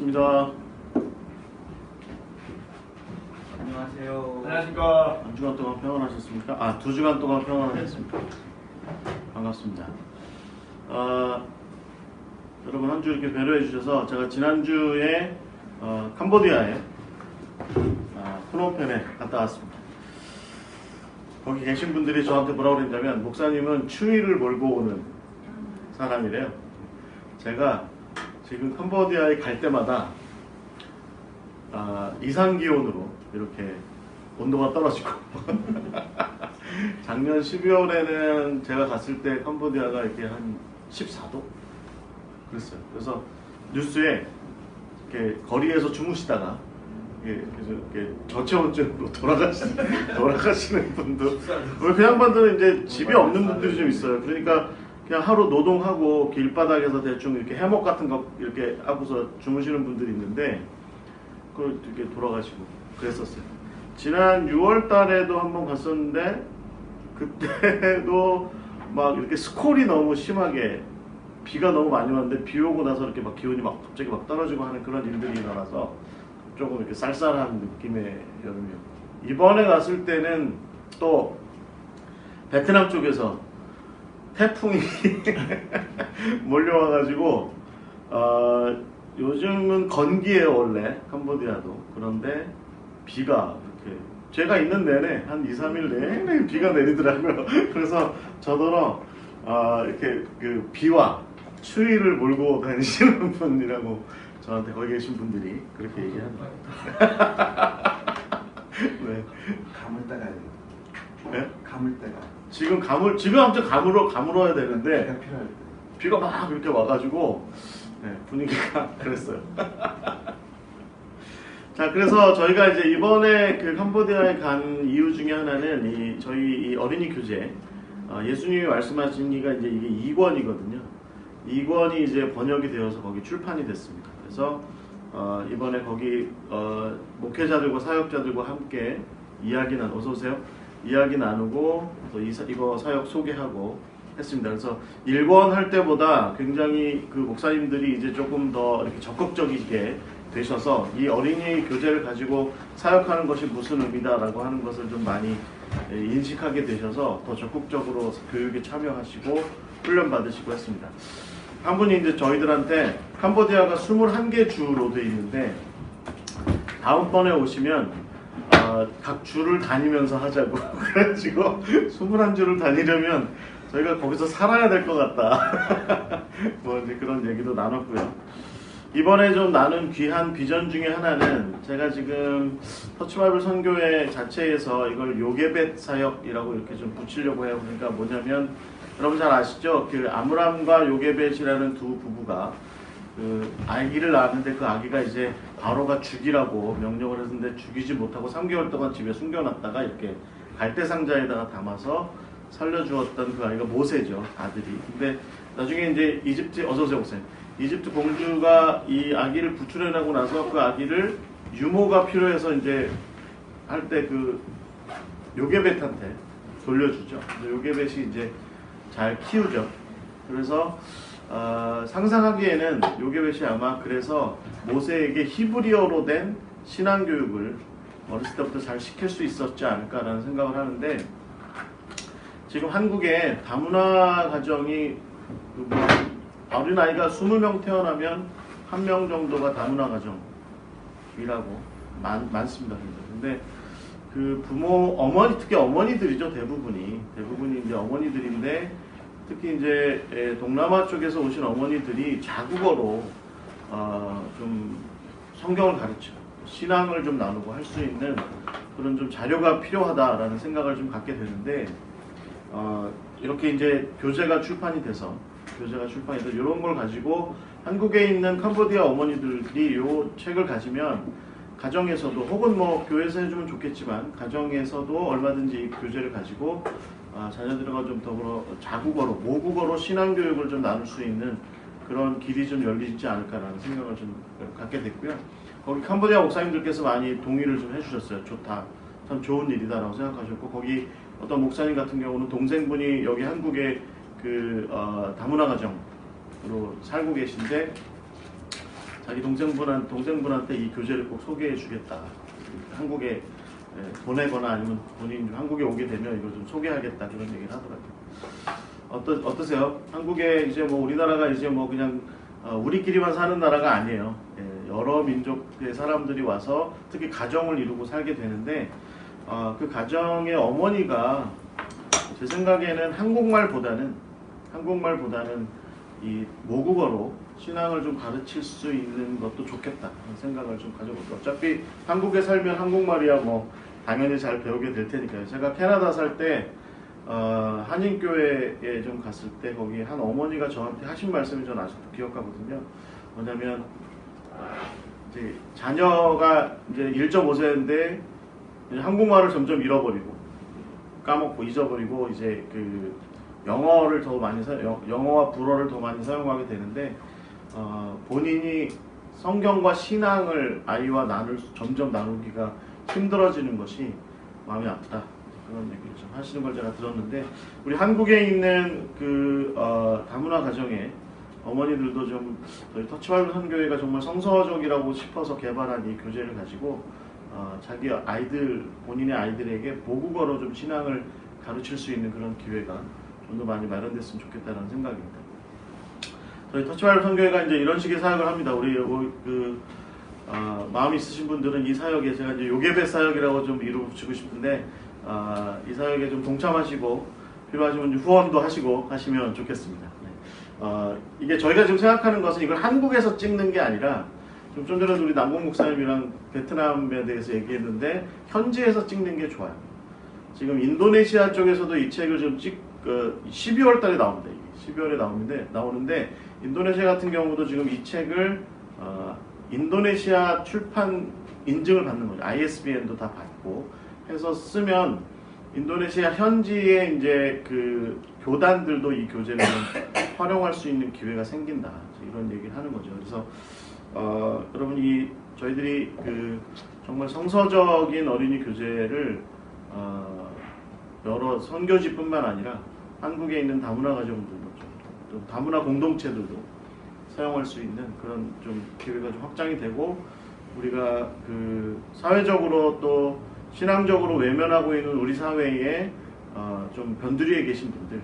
반갑습니다. 안녕하세요. 안녕하십니까. 한 주간 동안 평안하셨습니까? 아, 2주간 동안 평안하셨습니까? 반갑습니다. 여러분 한 주 이렇게 배려해 주셔서 제가 지난주에 캄보디아에 프놈펜에 갔다 왔습니다. 거기 계신 분들이 저한테 뭐라고 그랬냐면 목사님은 추위를 몰고 오는 사람이래요. 제가 지금 캄보디아에 갈 때마다 이상기온으로 이렇게 온도가 떨어지고 작년 12월에는 제가 갔을 때 캄보디아가 이렇게 한 14도 그랬어요. 그래서 뉴스에 이렇게 거리에서 주무시다가 이렇게 저체온증으로 돌아가시는 분도 그 양반들은 이제 집이 없는 분들이 좀 있어요. 그러니까 그냥 하루 노동하고 길바닥에서 대충 이렇게 해먹 같은 거 이렇게 하고서 주무시는 분들이 있는데 그걸 이렇게 돌아가시고 그랬었어요. 지난 6월 달에도 한번 갔었는데 그때도 막 이렇게 스콜이 너무 심하게 비가 너무 많이 왔는데 비 오고 나서 이렇게 막 기온이 막 갑자기 막 떨어지고 하는 그런 일들이 일어나서 조금 이렇게 쌀쌀한 느낌의 여름이었고, 이번에 갔을 때는 또 베트남 쪽에서 태풍이 몰려와가지고 요즘은 건기예요 원래 캄보디아도. 그런데 비가 이렇게 제가 있는 내내 한 2-3일 내내 비가 내리더라고요. 그래서 저더러 이렇게 그 비와 추위를 몰고 다니시는 분이라고 저한테 거기 계신 분들이 그렇게 얘기합니다. 네. 감을 따가야 돼요. 네? 감을 따가. 지금 아무튼 감으로야 되는데 비가 필요할 때. 비가 막 이렇게 와가지고 네, 분위기가 그랬어요. 자, 그래서 저희가 이제 이번에 그 캄보디아에 간 이유 중에 하나는 저희 이 어린이 교재, 예수님이 말씀하신 이가 이제 이게 2권이거든요. 2권이 이제 번역이 되어서 거기 출판이 됐습니다. 그래서 이번에 거기 목회자들과 사역자들과 함께 어서 오세요. 이야기 나누고 또 이거 사역 소개하고 했습니다. 그래서 1권 할 때보다 굉장히 그 목사님들이 이제 조금 더 이렇게 적극적이게 되셔서 이 어린이 교재를 가지고 사역하는 것이 무슨 의미다라고 하는 것을 좀 많이 인식하게 되셔서 더 적극적으로 교육에 참여하시고 훈련 받으시고 했습니다. 한 분이 이제 저희들한테 캄보디아가 21개 주로 되어 있는데 다음번에 오시면 각 주를 다니면서 하자고 그래가지고 21주를 다니려면 저희가 거기서 살아야 될 것 같다. 뭐 이제 그런 얘기도 나눴고요. 이번에 좀 나눈 귀한 비전 중에 하나는 제가 지금 터치바이블 선교회 자체에서 이걸 요게벳 사역이라고 이렇게 좀 붙이려고 해요. 그러니까 뭐냐면 여러분 잘 아시죠? 그 아므람과 요게벳이라는 두 부부가 그 아기를 낳았는데 그 아기가 이제 바로가 죽이라고 명령을 했는데 죽이지 못하고 3개월 동안 집에 숨겨놨다가 이렇게 갈대 상자에다가 담아서 살려주었던 그 아이가 모세죠, 아들이. 근데 나중에 이제 어서오세요 목사님. 이집트 공주가 이 아기를 구출해내고 나서 그 아기를 유모가 필요해서 이제 할 때 그 요게벳한테 돌려주죠. 요게벳이 이제 잘 키우죠. 그래서 상상하기에는 요게벳이 아마 그래서 모세에게 히브리어로 된 신앙교육을 어렸을 때부터 잘 시킬 수 있었지 않을까라는 생각을 하는데, 지금 한국에 다문화 가정이 어린아이가 20명 태어나면 1명 정도가 다문화 가정이라고 많습니다. 근데 그 특히 어머니들이죠. 대부분이 이제 어머니들인데, 특히 이제 동남아 쪽에서 오신 어머니들이 자국어로 좀 성경을 가르치고 신앙을 좀 나누고 할 수 있는 그런 좀 자료가 필요하다라는 생각을 좀 갖게 되는데, 이렇게 이제 교재가 출판이 돼서 이런 걸 가지고 한국에 있는 캄보디아 어머니들이 이 책을 가지면 가정에서도, 혹은 뭐 교회에서 해주면 좋겠지만 가정에서도 얼마든지 이 교재를 가지고 자녀들과 좀 더불어 자국어로, 모국어로 신앙교육을 좀 나눌 수 있는 그런 길이 좀 열리지 않을까라는 생각을 좀 갖게 됐고요. 거기 캄보디아 목사님들께서 많이 동의를 좀 해주셨어요. 좋다, 참 좋은 일이다라고 생각하셨고, 거기 어떤 목사님 같은 경우는 동생분이 여기 한국에 그 다문화 가정으로 살고 계신데 자기 동생분한테 이 교재를 꼭 소개해 주겠다. 한국에 보내거나 아니면 본인이 한국에 오게 되면 이걸 좀 소개하겠다 그런 얘기를 하더라고요. 어떠세요? 한국에 이제 뭐 우리나라가 이제 뭐 그냥 우리끼리만 사는 나라가 아니에요. 여러 민족의 사람들이 와서 특히 가정을 이루고 살게 되는데 그 가정의 어머니가 제 생각에는 한국말보다는 이 모국어로 신앙을 좀 가르칠 수 있는 것도 좋겠다 하는 생각을 좀 가져볼게요. 어차피 한국에 살면 한국말이야 뭐 당연히 잘 배우게 될 테니까요. 제가 캐나다 살 때 한인교회에 좀 갔을 때 거기 한 어머니가 저한테 하신 말씀이 저는 아직도 기억하거든요. 뭐냐면 이제 자녀가 이제 1.5세인데 한국말을 점점 잃어버리고 까먹고 잊어버리고 이제 그 영어를 더 많이 영어와 불어를 더 많이 사용하게 되는데 본인이 성경과 신앙을 아이와 점점 나누기가 힘들어지는 것이 마음이 아프다 그런 얘기를 좀 하시는 걸 제가 들었는데 우리 한국에 있는 그 다문화 가정에 어머니들도 좀 저희 터치바이블 선교회가 정말 성서적이라고 싶어서 개발한 이 교재를 가지고 자기 본인의 아이들에게 모국어로 좀 신앙을 가르칠 수 있는 그런 기회가 좀 더 많이 마련됐으면 좋겠다는 생각입니다. 저희 터치바이블 선교회가 이제 이런 식의 사역을 합니다. 우리 마음 있으신 분들은 이 사역에 제가 이제 요괴배 사역이라고 좀 이름 붙이고 싶은데 이 사역에 좀 동참하시고 필요하시면 후원도 하시고 하시면 좋겠습니다. 이게 저희가 지금 생각하는 것은 이걸 한국에서 찍는 게 아니라 좀 전에 우리 남궁 목사님이랑 베트남에 대해서 얘기했는데 현지에서 찍는 게 좋아요. 지금 인도네시아 쪽에서도 이 책을 좀 12월 달에 나옵니다. 12월에 나오는데 인도네시아 같은 경우도 지금 이 책을 인도네시아 출판 인증을 받는 거죠. ISBN도 다 받고 해서 쓰면 인도네시아 현지의 이제 그 교단들도 이 교재를 활용할 수 있는 기회가 생긴다. 이런 얘기를 하는 거죠. 그래서 여러분 저희들이 그 정말 성서적인 어린이 교재를 여러 선교지뿐만 아니라 한국에 있는 다문화 가정들도 또 다문화 공동체들도 사용할 수 있는 그런 좀 기회가 좀 확장이 되고 우리가 그 사회적으로 또 신앙적으로 외면하고 있는 우리 사회에 좀 변두리에 계신 분들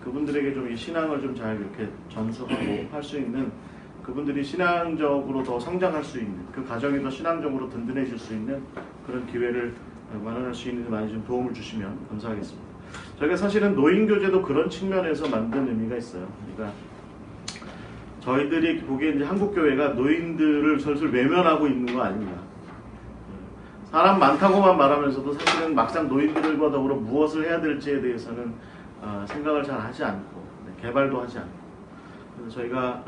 그분들에게 좀 이 신앙을 좀 잘 이렇게 전수하고 할 수 있는 그분들이 신앙적으로 더 성장할 수 있는 그 가정이 더 신앙적으로 든든해질 수 있는 그런 기회를 마련할 수 있는 많이 좀 도움을 주시면 감사하겠습니다. 저희가 사실은 노인교재도 그런 측면에서 만든 의미가 있어요. 그러니까 저희들이 보기에 이제 한국교회가 노인들을 슬슬 외면하고 있는 거 아닙니다. 사람 많다고만 말하면서도 사실은 막상 노인들과 더불어 무엇을 해야 될지에 대해서는 생각을 잘 하지 않고 개발도 하지 않고 그래서 저희가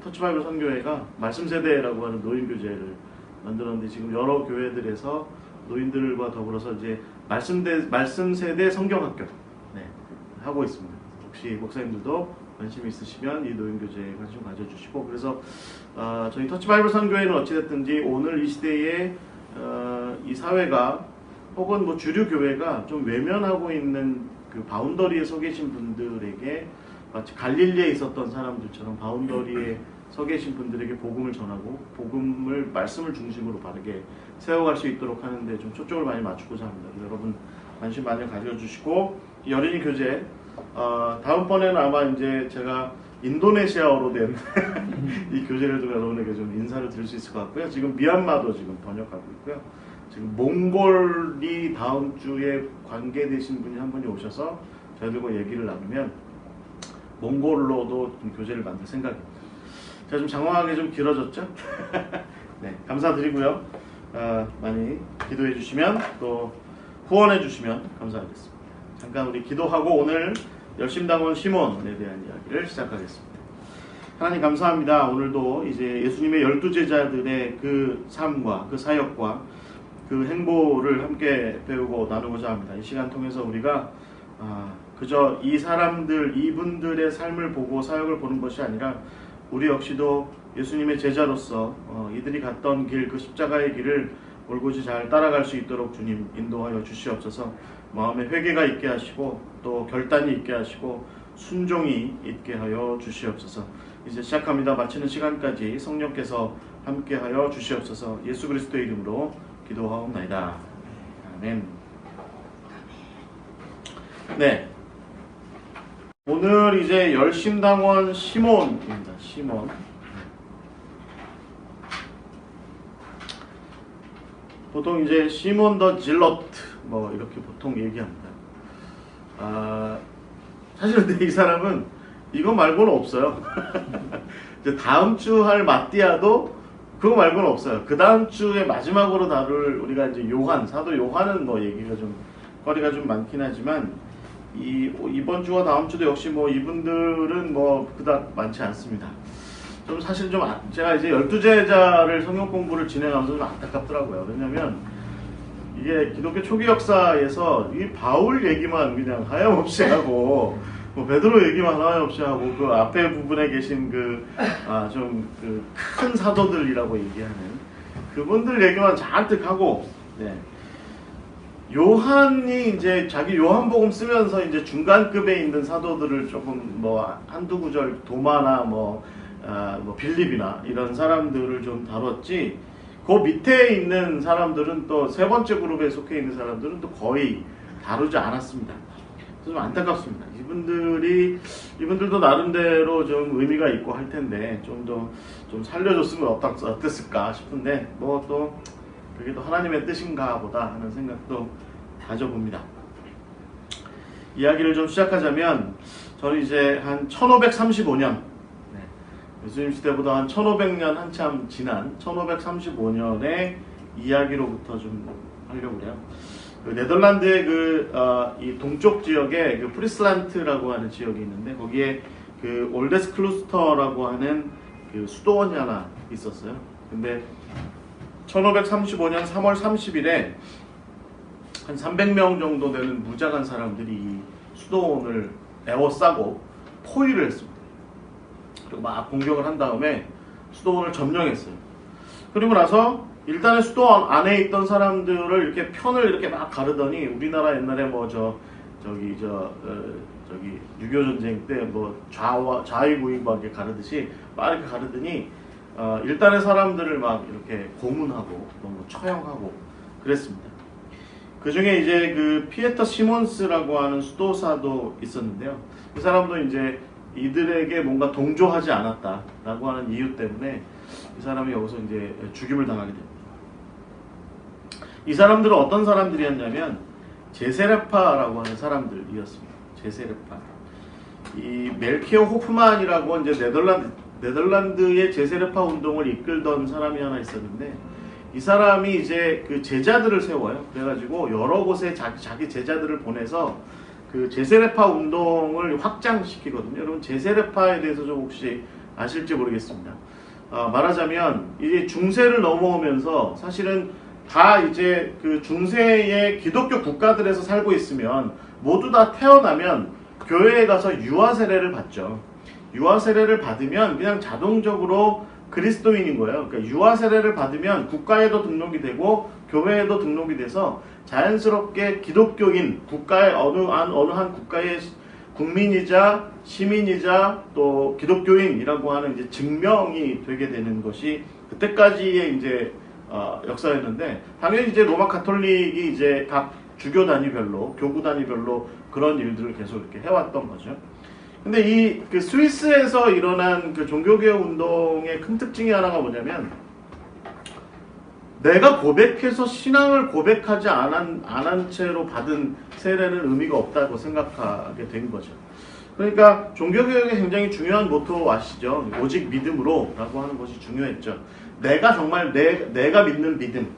터치바이블 선교회가 말씀세대라고 하는 노인교재를 만들었는데 지금 여러 교회들에서 노인들과 더불어서 이제 말씀세대 성경학교 하고 있습니다. 혹시 목사님들도 관심 있으시면 이 노인교재에 관심 가져주시고 그래서 저희 터치바이블 선교회는 어찌됐든지 오늘 이 시대에 이 사회가 혹은 뭐 주류 교회가 좀 외면하고 있는 그 바운더리에 서 계신 분들에게 마치 갈릴리에 있었던 사람들처럼 바운더리에 서 계신 분들에게 복음을 전하고 말씀을 중심으로 바르게 세워갈 수 있도록 하는데 좀 초점을 많이 맞추고자 합니다. 여러분 관심 많이 가져주시고 이 어린이 교재 다음번에는 아마 이제 제가 인도네시아어로 된 이 교재를 좀 여러분에게 좀 인사를 드릴 수 있을 것 같고요. 지금 미얀마도 지금 번역하고 있고요. 지금 몽골이 다음 주에 관계되신 분이 한 분이 오셔서 저희들과 얘기를 나누면 몽골로도 좀 교재를 만들 생각입니다. 제가 좀 장황하게 좀 길어졌죠? 네, 감사드리고요. 많이 기도해 주시면 또 후원해 주시면 감사하겠습니다. 잠깐 우리 기도하고 오늘 열심당원 시몬에 대한 이야기를 시작하겠습니다. 하나님 감사합니다. 오늘도 이제 예수님의 12제자들의 그 삶과 그 사역과 그 행보를 함께 배우고 나누고자 합니다. 이 시간 통해서 우리가 그저 이분들의 삶을 보고 사역을 보는 것이 아니라 우리 역시도 예수님의 제자로서 이들이 갔던 길, 그 십자가의 길을 올곧이 잘 따라갈 수 있도록 주님 인도하여 주시옵소서. 마음에 회개가 있게 하시고 또 결단이 있게 하시고 순종이 있게 하여 주시옵소서. 이제 시작합니다. 마치는 시간까지 성령께서 함께하여 주시옵소서. 예수 그리스도의 이름으로 기도하옵나이다. 아멘. 네. 오늘 이제 열심당원 시몬입니다. 시몬. 보통 이제 시몬 더 질럿 뭐 이렇게 보통 얘기합니다. 사실 근데 이 사람은 이거 말고는 없어요. 이제 다음 주 할 마띠아도 그거 말고는 없어요. 그 다음 주에 마지막으로 다룰 우리가 이제 요한, 사도 요한은 뭐 얘기가 좀 거리가 좀 많긴 하지만 이번 주와 다음 주도 역시 뭐 이분들은 뭐 그닥 많지 않습니다. 좀 사실 좀 제가 이제 12제자를 성경 공부를 진행하면서 좀 안타깝더라고요. 왜냐면 이게 기독교 초기 역사에서 이 바울 얘기만 그냥 하염없이 하고 뭐 베드로 얘기만 하염없이 하고 그 앞에 부분에 계신 좀 큰 사도들이라고 얘기하는 그분들 얘기만 잔뜩 하고 네. 요한이 이제 자기 요한복음 쓰면서 이제 중간급에 있는 사도들을 조금 뭐 한두 구절 도마나 뭐 빌립이나 이런 사람들을 좀 다뤘지 그 밑에 있는 사람들은 또 세 번째 그룹에 속해 있는 사람들은 또 거의 다루지 않았습니다. 좀 안타깝습니다. 이분들도 나름대로 좀 의미가 있고 할 텐데 좀 살려줬으면 어땠을까 싶은데 뭐 또 그게 또 하나님의 뜻인가 보다 하는 생각도 가져봅니다. 이야기를 좀 시작하자면 저는 이제 한 1535년 예수님 시대보다 한 1500년 한참 지난 1535년의 이야기로부터 좀 하려고 그래요. 그 네덜란드의 이 동쪽 지역에 그 프리슬란트라고 하는 지역이 있는데 거기에 그 올데스클루스터라고 하는 그 수도원이 하나 있었어요. 근데 1535년 3월 30일에 한 300명 정도 되는 무장한 사람들이 이 수도원을 에워싸고 포위를 했습니다. 그리고 막 공격을 한 다음에 수도원을 점령했어요. 그리고 나서 일단은 수도원 안에 있던 사람들을 이렇게 편을 이렇게 막 가르더니 우리나라 옛날에 뭐 저기 6.25 전쟁 때 뭐 좌익우익 막 이렇게 가르듯이 막 이렇게 가르더니 일단의 사람들을 막 이렇게 고문하고 뭐 처형하고 그랬습니다. 그 중에 이제 그 피에터 시몬스라고 하는 수도사도 있었는데요. 그 사람도 이제 이들에게 뭔가 동조하지 않았다라고 하는 이유 때문에 이 사람이 여기서 이제 죽임을 당하게 됩니다. 이 사람들은 어떤 사람들이었냐면 제세르파라고 하는 사람들이었습니다. 제세르파. 이 멜키어 호프만이라고 이제 네덜란드의 제세르파 운동을 이끌던 사람이 하나 있었는데 이 사람이 이제 그 제자들을 세워요. 그래가지고 여러 곳에 자기 제자들을 보내서 그 제세르파 운동을 확장시키거든요. 여러분 제세르파에 대해서 좀 혹시 아실지 모르겠습니다. 말하자면 이제 중세를 넘어오면서 사실은 다 이제 그 중세의 기독교 국가들에서 살고 있으면 모두 다 태어나면 교회에 가서 유아 세례를 받죠. 유아 세례를 받으면 그냥 자동적으로 그리스도인인 거예요. 그러니까 유아 세례를 받으면 국가에도 등록이 되고 교회에도 등록이 돼서 자연스럽게 기독교인 국가의 어느 한 국가의 국민이자 시민이자 또 기독교인이라고 하는 이제 증명이 되게 되는 것이 그때까지의 이제 역사였는데 당연히 이제 로마 가톨릭이 이제 각 주교 단위별로 교구 단위별로 그런 일들을 계속 이렇게 해왔던 거죠. 근데 이 그 스위스에서 일어난 그 종교개혁 운동의 큰 특징이 하나가 뭐냐면 내가 고백해서 신앙을 고백하지 않은 채로 받은 세례는 의미가 없다고 생각하게 된 거죠. 그러니까 종교개혁의 굉장히 중요한 모토 아시죠? 오직 믿음으로 라고 하는 것이 중요했죠. 내가 정말 내가 믿는 믿음,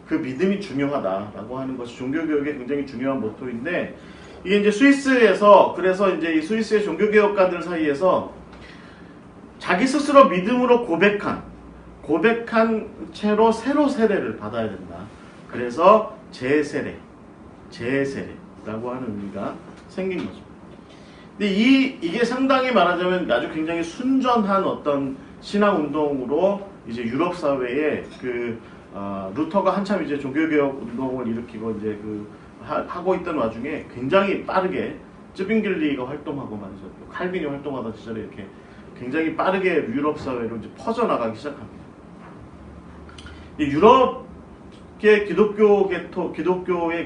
그 믿음이 중요하다라고 하는 것이 종교개혁의 굉장히 중요한 모토인데 이게 이제 스위스에서 그래서 이제 이 스위스의 종교개혁가들 사이에서 자기 스스로 믿음으로 고백한 채로 새로 세례를 받아야 된다. 그래서 재세례라고 하는 의미가 생긴 거죠. 근데 이게 상당히 말하자면 아주 굉장히 순전한 어떤 신앙 운동으로 이제 유럽 사회에 루터가 한참 이제 종교개혁 운동을 일으키고 이제 하고 있던 와중에 굉장히 빠르게 쯔빙길리가 활동하고 말이죠. 칼빈이 활동하던 시절에 이렇게 굉장히 빠르게 유럽 사회로 이제 퍼져나가기 시작합니다. 이 유럽의 기독교의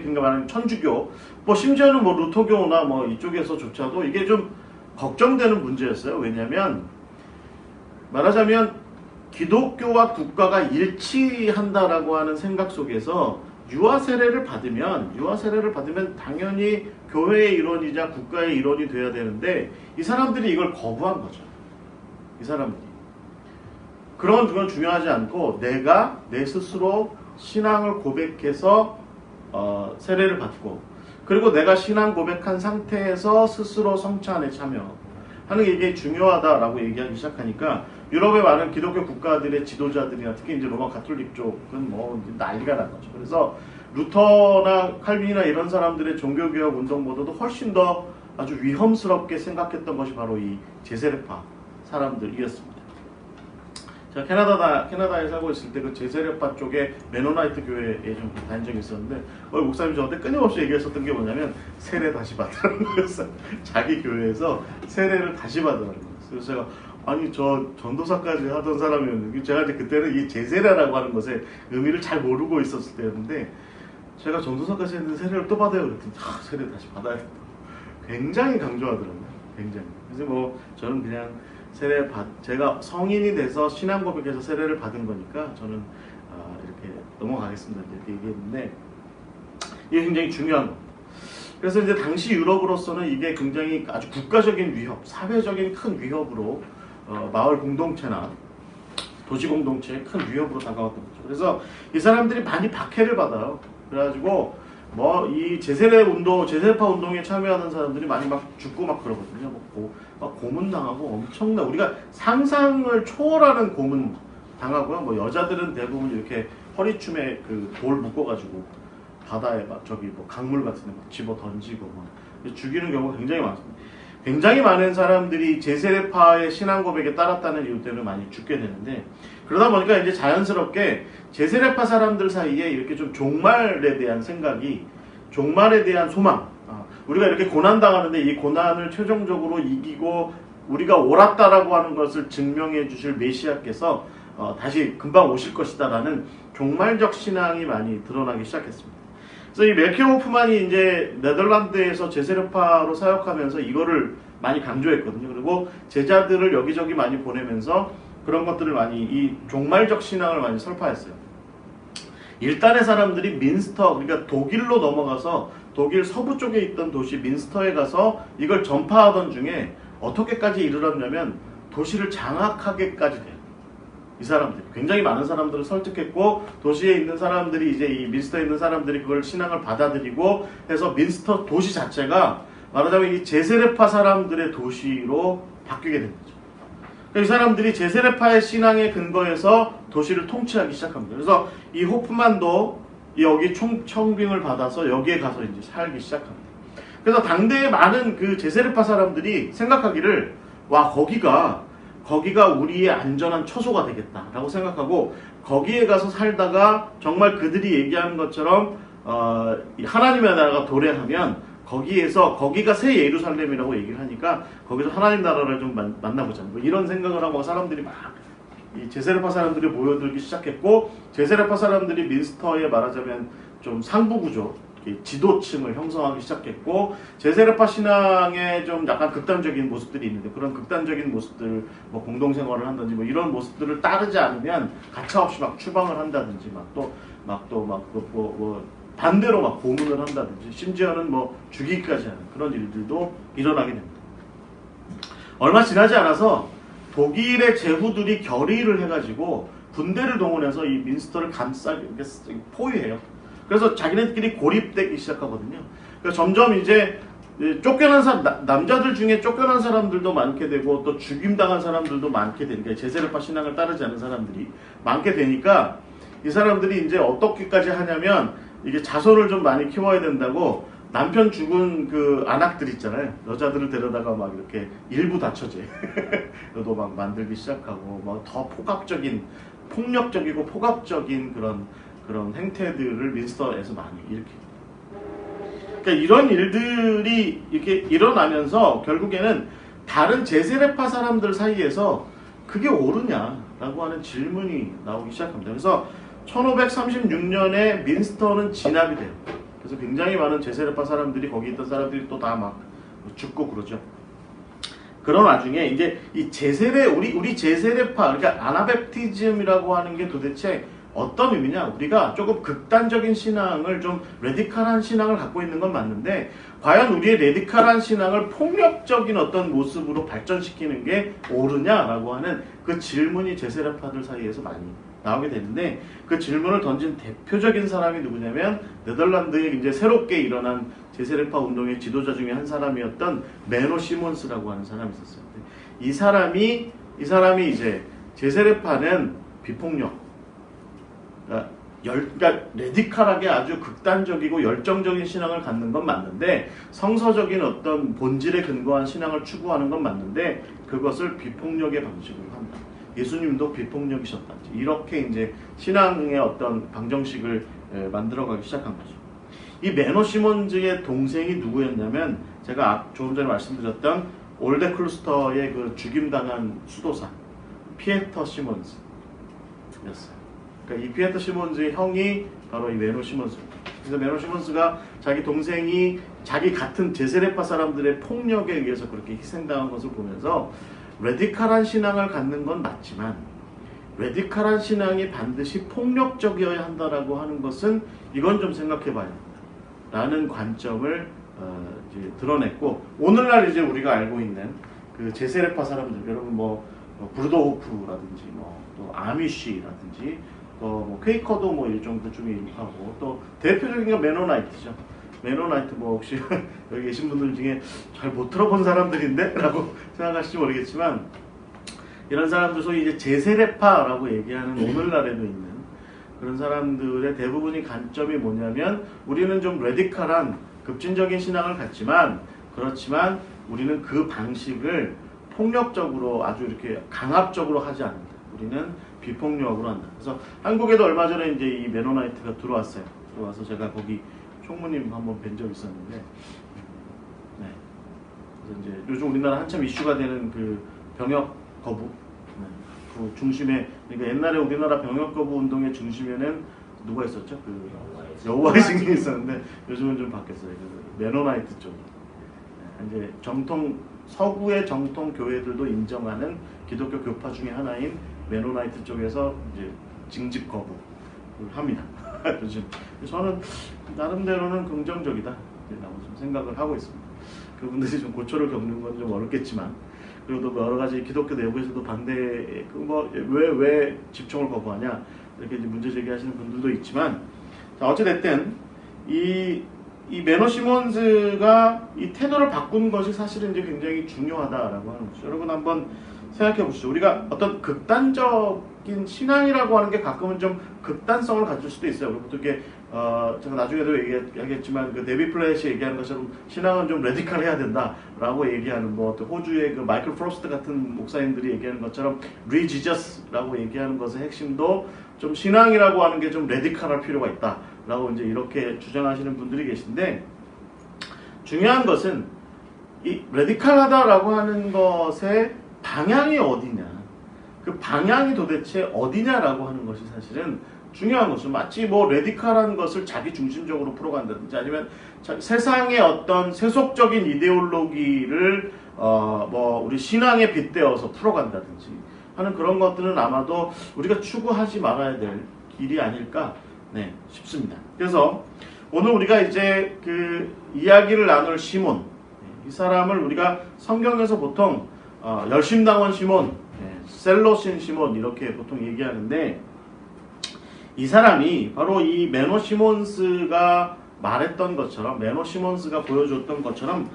그러니까 말하는 천주교, 뭐 심지어는 뭐 루터교나 뭐 이쪽에서조차도 이게 좀 걱정되는 문제였어요. 왜냐하면 말하자면 기독교와 국가가 일치한다라고 하는 생각 속에서 유아 세례를 받으면 당연히 교회의 일원이자 국가의 일원이 돼야 되는데 이 사람들이 이걸 거부한 거죠. 이 사람들이. 그건 중요하지 않고 내가 내 스스로 신앙을 고백해서 세례를 받고 그리고 내가 신앙 고백한 상태에서 스스로 성찬에 참여하는 게 이게 중요하다라고 얘기하기 시작하니까 유럽의 많은 기독교 국가들의 지도자들이나 특히 이제 로마 가톨릭 쪽은 뭐 난리가 난 거죠. 그래서 루터나 칼빈이나 이런 사람들의 종교개혁 운동보다도 훨씬 더 아주 위험스럽게 생각했던 것이 바로 이 제세례파 사람들이었습니다. 제가 캐나다에 살고 있을 때 그 제세례파 쪽에 메노나이트 교회에 좀 다닌 적이 있었는데 목사님이 저한테 끊임없이 얘기했었던 게 뭐냐면 세례 다시 받으라는 거였어요. 자기 교회에서 세례를 다시 받으라는 거였어요. 그래서 제가 아니 저 전도사까지 하던 사람이었는데 제가 이제 그때는 이 제세례라고 하는 것의 의미를 잘 모르고 있었을 때였는데 제가 전도사까지 했는데 세례를 또 받아요 그랬더니 세례 다시 받아야 된다. 굉장히 강조하더라고요. 굉장히. 그래서 뭐 저는 그냥 제가 성인이 돼서 신앙 고백해서 세례를 받은 거니까 저는 이렇게 넘어가겠습니다. 이렇게 얘기했는데 이게 굉장히 중요한 겁니다. 그래서 이제 당시 유럽으로서는 이게 굉장히 아주 국가적인 위협, 사회적인 큰 위협으로 마을 공동체나 도시 공동체의 큰 위협으로 다가왔던 거죠. 그래서 이 사람들이 많이 박해를 받아요. 그래가지고 뭐 이 제세례파 운동에 참여하는 사람들이 많이 막 죽고 막 그러거든요. 막 고문 당하고 엄청나 우리가 상상을 초월하는 고문 당하고요. 뭐 여자들은 대부분 이렇게 허리춤에 그 돌 묶어가지고 바다에 막 뭐 강물 같은 데 막 집어 던지고 막 죽이는 경우가 굉장히 많습니다. 굉장히 많은 사람들이 제세례파의 신앙 고백에 따랐다는 이유 때문에 많이 죽게 되는데 그러다 보니까 이제 자연스럽게 제세례파 사람들 사이에 이렇게 좀 종말에 대한 생각이 종말에 대한 소망 우리가 이렇게 고난당하는데 이 고난을 최종적으로 이기고 우리가 옳았다라고 하는 것을 증명해 주실 메시아께서 다시 금방 오실 것이다 라는 종말적 신앙이 많이 드러나기 시작했습니다. 그래서 이 멜키어 호프만이 이제 네덜란드에서 제세례파로 사역하면서 이거를 많이 강조했거든요. 그리고 제자들을 여기저기 많이 보내면서 그런 것들을 많이 이 종말적 신앙을 많이 설파했어요. 일단의 사람들이 민스터 그러니까 독일로 넘어가서 독일 서부 쪽에 있던 도시 민스터에 가서 이걸 전파하던 중에 어떻게까지 이르렀냐면 도시를 장악하게까지 돼요. 이 사람들이 굉장히 많은 사람들을 설득했고 도시에 있는 사람들이 이제 이 민스터에 있는 사람들이 그걸 신앙을 받아들이고 해서 민스터 도시 자체가 말하자면 이 제세례파 사람들의 도시로 바뀌게 된 거죠. 그러니까 이 사람들이 제세례파의 신앙에 근거해서 도시를 통치하기 시작합니다. 그래서 이 호프만도 여기 청빙을 받아서 여기에 가서 이제 살기 시작합니다. 그래서 당대의 많은 그 제세례파 사람들이 생각하기를 와 거기가 우리의 안전한 처소가 되겠다라고 생각하고 거기에 가서 살다가 정말 그들이 얘기하는 것처럼 하나님의 나라가 도래하면 거기가 새 예루살렘이라고 얘기를 하니까 거기서 하나님 나라를 좀 만나보자 뭐 이런 생각을 하고 사람들이 막 이 제세례파 사람들이 모여들기 시작했고 제세례파 사람들이 민스터에 말하자면 좀 상부구조 지도층을 형성하기 시작했고 제세례파 신앙에 좀 약간 극단적인 모습들이 있는데 그런 극단적인 모습들 뭐 공동생활을 한다든지 뭐 이런 모습들을 따르지 않으면 가차없이 막 추방을 한다든지 반대로 막 고문을 한다든지 심지어는 뭐 죽이기까지 하는 그런 일들도 일어나게 됩니다. 얼마 지나지 않아서 독일의 제후들이 결의를 해가지고 군대를 동원해서 이 민스터를 포위해요. 그래서 자기네들끼리 고립되기 시작하거든요. 그러니까 점점 이제 쫓겨난 남자들 중에 쫓겨난 사람들도 많게 되고 또 죽임당한 사람들도 많게 되니까 제세례파 신앙을 따르지 않은 사람들이 많게 되니까 이 사람들이 이제 어떻게까지 하냐면 이게 자손을 좀 많이 키워야 된다고 남편 죽은 그 안악들 있잖아요. 여자들을 데려다가 막 이렇게 일부 다처제 도 막 만들기 시작하고 막 더 폭력적이고 포갑적인 그런 행태들을 민스터에서 많이 일으켜요. 그러니까 이런 일들이 이렇게 일어나면서 결국에는 다른 제세례파 사람들 사이에서 그게 옳으냐라고 하는 질문이 나오기 시작합니다. 그래서 1536년에 민스터는 진압이 돼요. 그래서 굉장히 많은 제세례파 사람들이 거기 있던 사람들이 또 다 막 죽고 그러죠. 그런 와중에 이제 이 우리 제세례파 그러니까 아나베프티즘이라고 하는 게 도대체 어떤 의미냐? 우리가 조금 극단적인 신앙을 좀 레디컬한 신앙을 갖고 있는 건 맞는데 과연 우리의 레디컬한 신앙을 폭력적인 어떤 모습으로 발전시키는 게 옳으냐라고 하는 그 질문이 제세례파들 사이에서 많이 나오게 되는데 그 질문을 던진 대표적인 사람이 누구냐면 네덜란드에 이제 새롭게 일어난 제세례파 운동의 지도자 중에 한 사람이었던 메노 시몬스라고 하는 사람이 있었어요. 이 사람이 이제 제세례파는 비폭력 그러니까 레디컬하게 아주 극단적이고 열정적인 신앙을 갖는 건 맞는데 성서적인 어떤 본질에 근거한 신앙을 추구하는 건 맞는데 그것을 비폭력의 방식으로 한다. 예수님도 비폭력이셨다. 이렇게 이제 신앙의 어떤 방정식을 만들어가기 시작한 거죠. 이 메노 시몬즈의 동생이 누구였냐면 제가 조금 전에 말씀드렸던 올데 클루스터의 그 죽임당한 수도사 피에터 시몬즈였어요. 그러니까 이 피에터 시몬즈의 형이 바로 이 메노 시몬스입니다. 그래서 메노 시몬스가 자기 동생이 자기 같은 제세례파 사람들의 폭력에 의해서 그렇게 희생당한 것을 보면서 레디컬한 신앙을 갖는 건 맞지만 레디컬한 신앙이 반드시 폭력적이어야 한다라고 하는 것은 이건 좀 생각해봐야 한다 라는 관점을 이제 드러냈고 오늘날 이제 우리가 알고 있는 그 제세례파 사람들 여러분 브루더호프라든지 또 아미쉬라든지 또 퀘이커도 일정 중에 일하고 또 대표적인 게 메노나이트죠. 메노나이트 혹시 여기 계신 분들 중에 잘 못 들어본 사람들인데? 라고 생각하실지 모르겠지만 이런 사람들 소위 이제 제세례파라고 얘기하는 오늘날에도 있는 그런 사람들의 대부분의 관점이 뭐냐면 우리는 좀 레디컬한 급진적인 신앙을 갖지만 그렇지만 우리는 그 방식을 폭력적으로 아주 이렇게 강압적으로 하지 않는다. 우리는 비폭력으로 한다. 그래서 한국에도 얼마 전에 이제 이 메노나이트가 들어왔어요. 들어와서 제가 거기 총무님 한번 뵌 적 있었는데, 네. 그래서 이제 요즘 우리나라 한참 이슈가 되는 그 병역 거부, 네. 그 중심에 그러니까 옛날에 우리나라 병역 거부 운동의 중심에는 누가 있었죠? 그 여호와의 증인이 있었는데 요즘은 좀 바뀌었어요. 그 메노나이트 쪽. 네. 이제 서구의 정통 교회들도 인정하는 기독교 교파 중에 하나인 메노나이트 쪽에서 이제 징집 거부를 합니다. 요즘 저는 나름대로는 긍정적이다 라고 좀 생각을 하고 있습니다. 그분들이 좀 고초를 겪는 건 좀 어렵겠지만 그리고 또 여러 가지 기독교 내부에서도 반대 왜 집총을 거부하냐 이렇게 이제 문제 제기하시는 분들도 있지만 자, 어찌됐든 이 메노 시몬즈가 이 태도를 바꾼 것이 사실은 이제 굉장히 중요하다라고 하는 거죠. 여러분 한번 생각해 보시죠. 우리가 어떤 극단적인 신앙이라고 하는 게 가끔은 좀 극단성을 가질 수도 있어요. 그리고 또 이게 제가 나중에도 얘기하겠지만 그 데비 플랫이 얘기하는 것처럼 신앙은 좀 레디컬해야 된다라고 얘기하는 또 호주의 그 마이클 프로스트 같은 목사님들이 얘기하는 것처럼 리지저스라고 얘기하는 것의 핵심도 좀 신앙이라고 하는 게 좀 레디컬할 필요가 있다라고 이제 이렇게 주장하시는 분들이 계신데 중요한 것은 이 레디컬하다라고 하는 것의 방향이 어디냐, 그 방향이 도대체 어디냐라고 하는 것이 사실은 중요한 것은 마치 레디컬한 것을 자기 중심적으로 풀어간다든지 아니면 세상의 어떤 세속적인 이데올로기를 우리 신앙에 빗대어서 풀어간다든지 하는 그런 것들은 아마도 우리가 추구하지 말아야 될 길이 아닐까 싶습니다. 그래서 오늘 우리가 이제 그 이야기를 나눌 시몬, 이 사람을 우리가 성경에서 보통 열심당원 시몬, 셀로신 시몬 이렇게 보통 얘기하는데 이 사람이 바로 이 메노 시몬스가 말했던 것처럼 메노 시몬스가 보여줬던 것처럼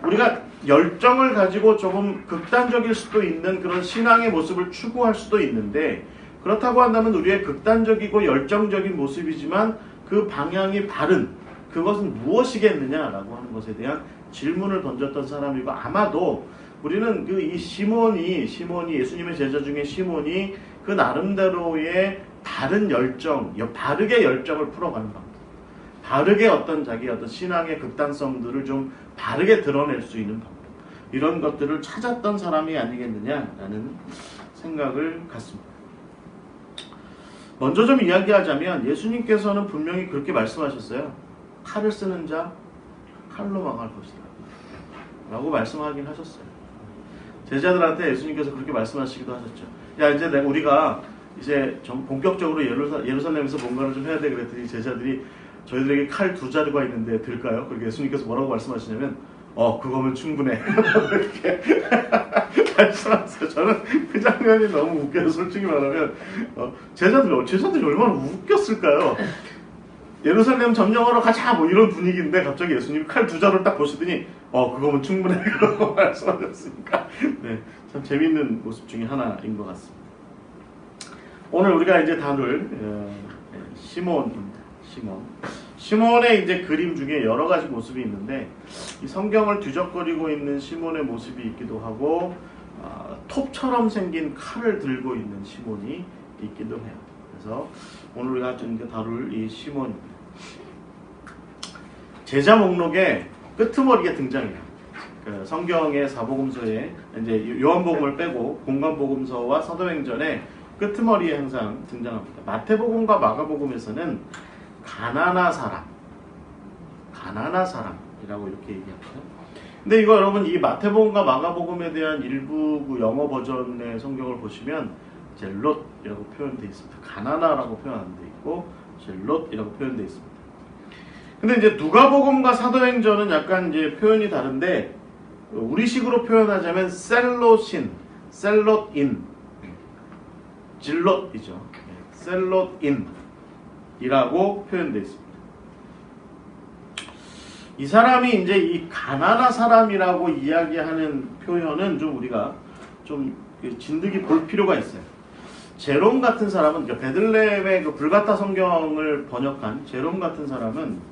우리가 열정을 가지고 조금 극단적일 수도 있는 그런 신앙의 모습을 추구할 수도 있는데 그렇다고 한다면 우리의 극단적이고 열정적인 모습이지만 그 방향이 바른 그것은 무엇이겠느냐라고 하는 것에 대한 질문을 던졌던 사람이고 아마도 우리는 이 시몬이 예수님의 제자 중에 시몬이 그 나름대로의 다른 열정, 바르게 열정을 풀어가는 방법, 바르게 자기 신앙의 극단성들을 좀 바르게 드러낼 수 있는 방법, 이런 것들을 찾았던 사람이 아니겠느냐라는 생각을 갖습니다. 먼저 좀 이야기하자면 예수님께서는 분명히 그렇게 말씀하셨어요. 칼을 쓰는 자 칼로 망할 것이다 라고 말씀하긴 하셨어요. 제자들한테 예수님께서 그렇게 말씀하시기도 하셨죠. 야, 이제 우리가 이제 본격적으로 예루살렘에서 뭔가를 좀 해야 돼. 그랬더니 제자들이 저희들에게 칼 2자루가 있는데 될까요? 그렇게 예수님께서 뭐라고 말씀하시냐면 그거면 충분해 이렇게 말씀하세요. 저는 그 장면이 너무 웃겨요. 솔직히 말하면 제자들이 얼마나 웃겼을까요? 예루살렘 점령하러 가자 뭐 이런 분위기인데 갑자기 예수님이 칼 2자루를 딱 보시더니 그거면 충분해 그러고 말씀하셨으니까 네, 참 재밌는 모습 중에 하나인 것 같습니다. 오늘 우리가 이제 다룰 시몬입니다. 시몬의 이제 그림 중에 여러 가지 모습이 있는데 이 성경을 뒤적거리고 있는 시몬의 모습이 있기도 하고 톱처럼 생긴 칼을 들고 있는 시몬이 있기도 해요. 그래서 오늘 우리가 좀 다룰 이 시몬입니다. 제자 목록에 끄트머리가 등장해요. 그 성경의 사복음서에 이제 요한복음을 빼고 공관복음서와 사도행전에 끄트머리에 항상 등장합니다. 마태복음과 마가복음에서는 가나나 사람이라고 이렇게 얘기합니다. 근데 이거 여러분 이 마태복음과 마가복음에 대한 일부 그 영어 버전의 성경을 보시면 젤롯이라고 표현되어 있습니다. 가나나라고 표현 안 돼 있고 젤롯이라고 표현되어 있습니다. 근데 이제 누가복음과 사도행전은 약간 이제 표현이 다른데 우리식으로 표현하자면 셀롯인, 질롯이죠. 셀롯인이라고 표현되어 있습니다. 이 사람이 이제 이 가나나 사람이라고 이야기하는 표현은 좀 우리가 좀 진득이 볼 필요가 있어요. 제롬 같은 사람은 그러니까 베들레헴의 그 불가타 성경을 번역한 제롬 같은 사람은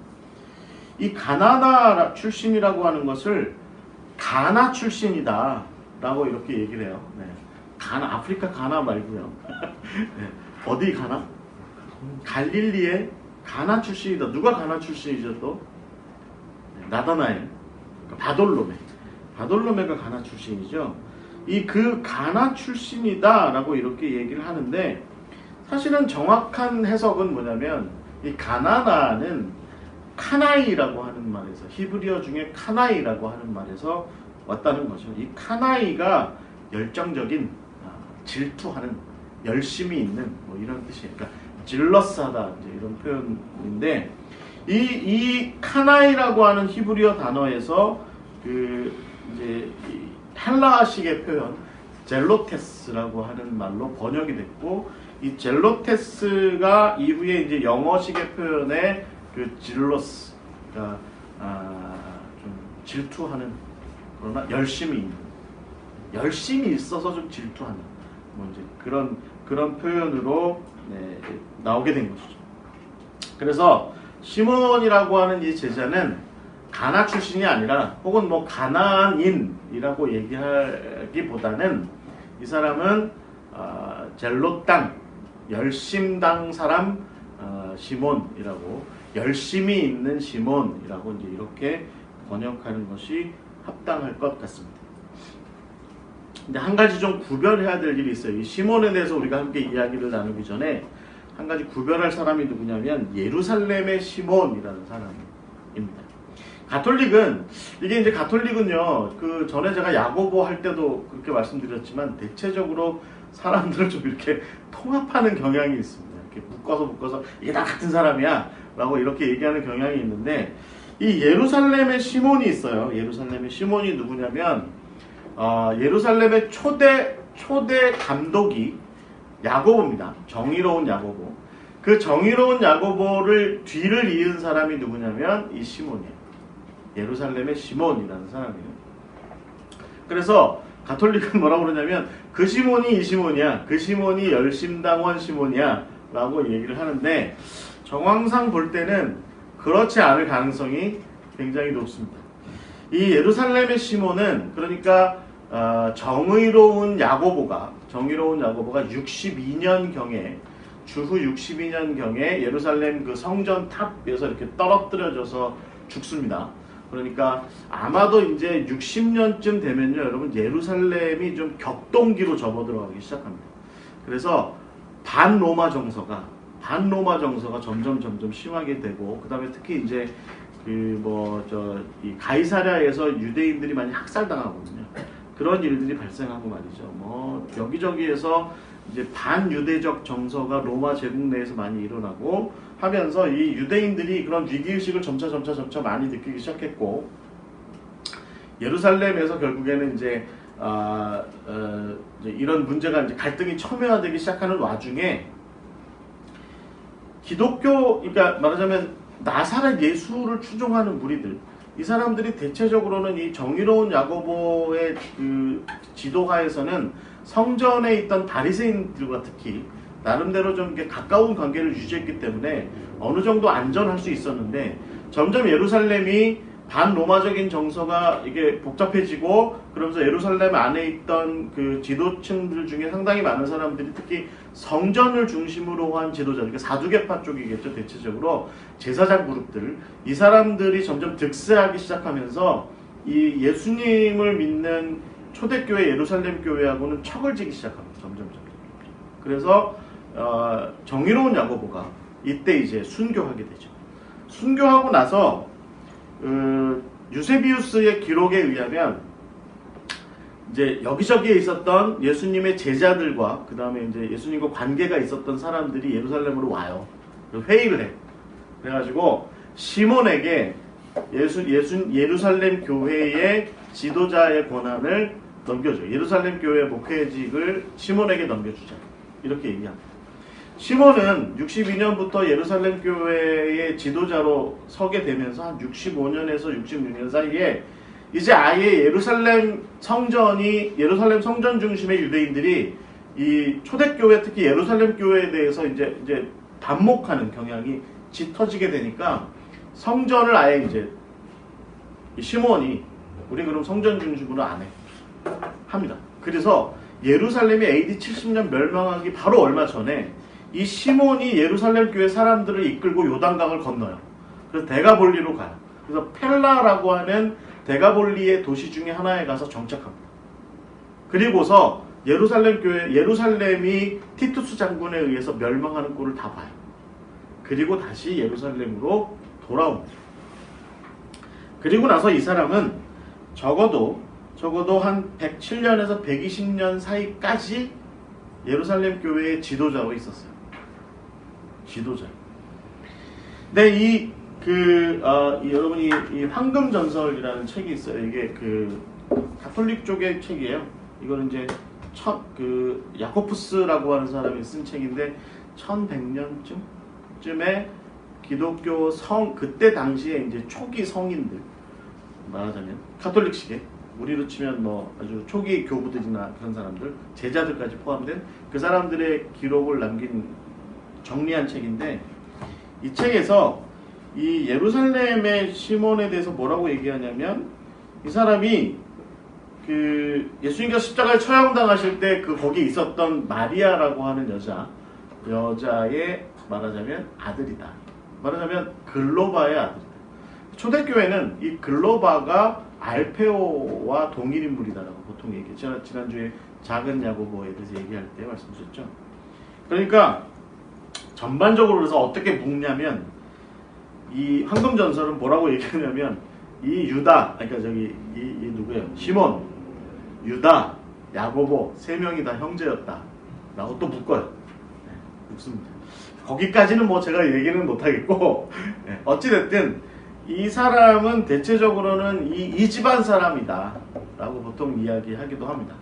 이 가나나 출신이라고 하는 것을 가나 출신이다 라고 이렇게 얘기를 해요. 네. 아프리카 가나 말고요. 네. 어디 가나? 갈릴리의 가나 출신이다. 누가 가나 출신이죠 또? 나다나엘, 그러니까 바돌로메가 가나 출신이죠. 이 그 가나 출신이다라고 이렇게 얘기를 하는데 사실은 정확한 해석은 뭐냐면 이 가나나는 카나이라고 하는 말에서 히브리어 중에 카나이라고 하는 말에서 왔다는 거죠. 이 카나이가 열정적인, 질투하는, 열심히 있는 뭐 이런 뜻이에요. 그러니까 질러스하다 이제 이런 표현인데. 이 카나이라고 하는 히브리어 단어에서 그 이제 헬라식의 표현 젤로테스라고 하는 말로 번역이 됐고 이 젤로테스가 이후에 이제 영어식의 표현에 그 질러스, 그러니까 좀 질투하는 그러나 열심히 있어서 좀 질투하는 뭐 이제 그런 표현으로 나오게 된 것이죠. 그래서 시몬이라고 하는 이 제자는 가나 출신이 아니라 혹은 뭐 가나안인이라고 얘기하기보다는 이 사람은 젤롯 땅, 열심당 사람 시몬이라고 열심히 있는 시몬이라고 이제 이렇게 번역하는 것이 합당할 것 같습니다. 근데 한 가지 좀 구별해야 될 일이 있어요. 이 시몬에 대해서 우리가 함께 이야기를 나누기 전에 한 가지 구별할 사람이 누구냐면 예루살렘의 시몬이라는 사람입니다. 가톨릭은요, 그 전에 제가 야고보 할 때도 그렇게 말씀드렸지만 대체적으로 사람들을 좀 이렇게 통합하는 경향이 있습니다. 이렇게 묶어서 이게 다 같은 사람이야 라고 이렇게 얘기하는 경향이 있는데 이 예루살렘의 시몬이 있어요. 예루살렘의 시몬이 누구냐면 예루살렘의 초대 감독이 야고보입니다. 정의로운 야고보. 그 정의로운 야고보를 뒤를 이은 사람이 누구냐면 이 시몬이에요. 예루살렘의 시몬이라는 사람이에요. 그래서 가톨릭은 뭐라고 그러냐면 그 시몬이 이 시몬이야. 그 시몬이 열심당원 시몬이야 라고 얘기를 하는데 정황상 볼 때는 그렇지 않을 가능성이 굉장히 높습니다. 이 예루살렘의 시몬은 그러니까 정의로운 야고보가 62년경에 주후 62년경에 예루살렘 그 성전 탑에서 이렇게 떨어뜨려져서 죽습니다. 그러니까 아마도 이제 60년쯤 되면요, 여러분 예루살렘이 좀 격동기로 접어들어가기 시작합니다. 그래서 반로마 정서가 반로마 정서가 점점 심하게 되고, 그 다음에 특히 이제 이 가이사랴에서 유대인들이 많이 학살당하거든요. 그런 일들이 발생하고 말이죠. 뭐 여기저기에서 이제 반유대적 정서가 로마 제국 내에서 많이 일어나고 하면서 이 유대인들이 그런 위기의식을 점차 많이 느끼기 시작했고, 예루살렘에서 결국에는 이제 이런 문제가 이제 갈등이 첨예화되기 시작하는 와중에 기독교, 그러니까 말하자면 나사렛 예수를 추종하는 무리들, 이 사람들이 대체적으로는 이 정의로운 야고보의 그 지도하에서는 성전에 있던 바리새인들과 특히 나름대로 좀 이렇게 가까운 관계를 유지했기 때문에 어느 정도 안전할 수 있었는데, 점점 예루살렘이 반로마적인 정서가 이게 복잡해지고, 그러면서 예루살렘 안에 있던 그 지도층들 중에 상당히 많은 사람들이 특히 성전을 중심으로 한 지도자, 그러니까 사두개파 쪽이겠죠, 대체적으로 제사장 그룹들, 이 사람들이 점점 득세하기 시작하면서 이 예수님을 믿는 초대교회 예루살렘 교회하고는 척을 지기 시작합니다. 점점. 그래서 정의로운 야고보가 이때 이제 순교하게 되죠. 순교하고 나서 유세비우스의 기록에 의하면 이제 여기저기에 있었던 예수님의 제자들과 그 다음에 이제 예수님과 관계가 있었던 사람들이 예루살렘으로 와요. 회의를 해. 그래가지고 시몬에게 예루살렘 교회의 지도자의 권한을 넘겨줘. 예루살렘 교회 목회직을 시몬에게 넘겨주자. 이렇게 얘기합니다. 시몬은 62년부터 예루살렘 교회의 지도자로 서게 되면서 한 65년에서 66년 사이에 이제 아예 예루살렘 성전 중심의 유대인들이 이 초대교회, 특히 예루살렘 교회에 대해서 이제 반목하는 경향이 짙어지게 되니까 성전을 아예 이제 시몬이 우리 그럼 성전 중심으로 안 해. 합니다. 그래서 예루살렘이 AD 70년 멸망하기 바로 얼마 전에 이 시몬이 예루살렘 교회 사람들을 이끌고 요단강을 건너요. 그래서 데가볼리로 가요. 그래서 펠라라고 하는 데가볼리의 도시 중에 하나에 가서 정착합니다. 그리고서 예루살렘이 티투스 장군에 의해서 멸망하는 꼴을 다 봐요. 그리고 다시 예루살렘으로 돌아옵니다. 그리고 나서 이 사람은 적어도 한 107년에서 120년 사이까지 예루살렘 교회의 지도자로 있었어요. 지도자. 근데 여러분이 이 황금전설이라는 책이 있어요. 이게 가톨릭 쪽의 책이에요. 이거는 이제 야코푸스라고 하는 사람이 쓴 책인데 1100년쯤에 기독교 그때 당시에 이제 초기 성인들, 말하자면 카톨릭식의 우리로 치면 뭐 아주 초기 교부들이나 그런 사람들, 제자들까지 포함된 그 사람들의 기록을 정리한 책인데, 이 책에서 이 예루살렘의 시몬에 대해서 뭐라고 얘기하냐면, 이 사람이 예수님께서 십자가에 처형당하실 때 거기 있었던 마리아라고 하는 여자의 말하자면 아들이다. 말하자면 글로바의 아들이다. 초대교회는 이 글로바가 알페오와 동일 인물이다라고 보통 얘기해요. 지난주에 작은 야고보에 대해서 얘기할 때 말씀드렸죠. 그러니까 전반적으로 그래서 어떻게 묶냐면, 이 황금전설은 뭐라고 얘기하냐면, 이 유다, 그러니까 이 누구예요? 시몬, 유다, 야고보 세 명이 다 형제였다 라고 또 묶어요. 네, 묶습니다. 거기까지는 뭐 제가 얘기는 못하겠고, 네, 어찌됐든 이 사람은 대체적으로는 이 집안 사람이다 라고 보통 이야기하기도 합니다.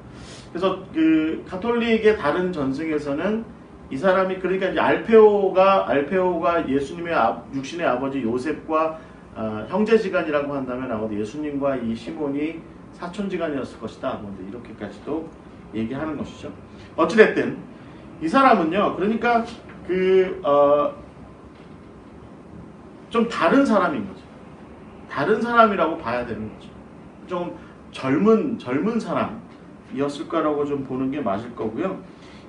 그래서 가톨릭의 다른 전승에서는 이 사람이, 그러니까 이제 알페오가 예수님의 육신의 아버지 요셉과 형제지간이라고 한다면 아마도 예수님과 이 시몬이 사촌지간이었을 것이다. 뭐 이렇게까지도 얘기하는 것이죠. 어찌됐든 이 사람은요, 그러니까 좀 다른 사람인 거죠. 다른 사람이라고 봐야 되는 거죠. 좀 젊은 사람이었을 거라고 좀 보는 게 맞을 거고요.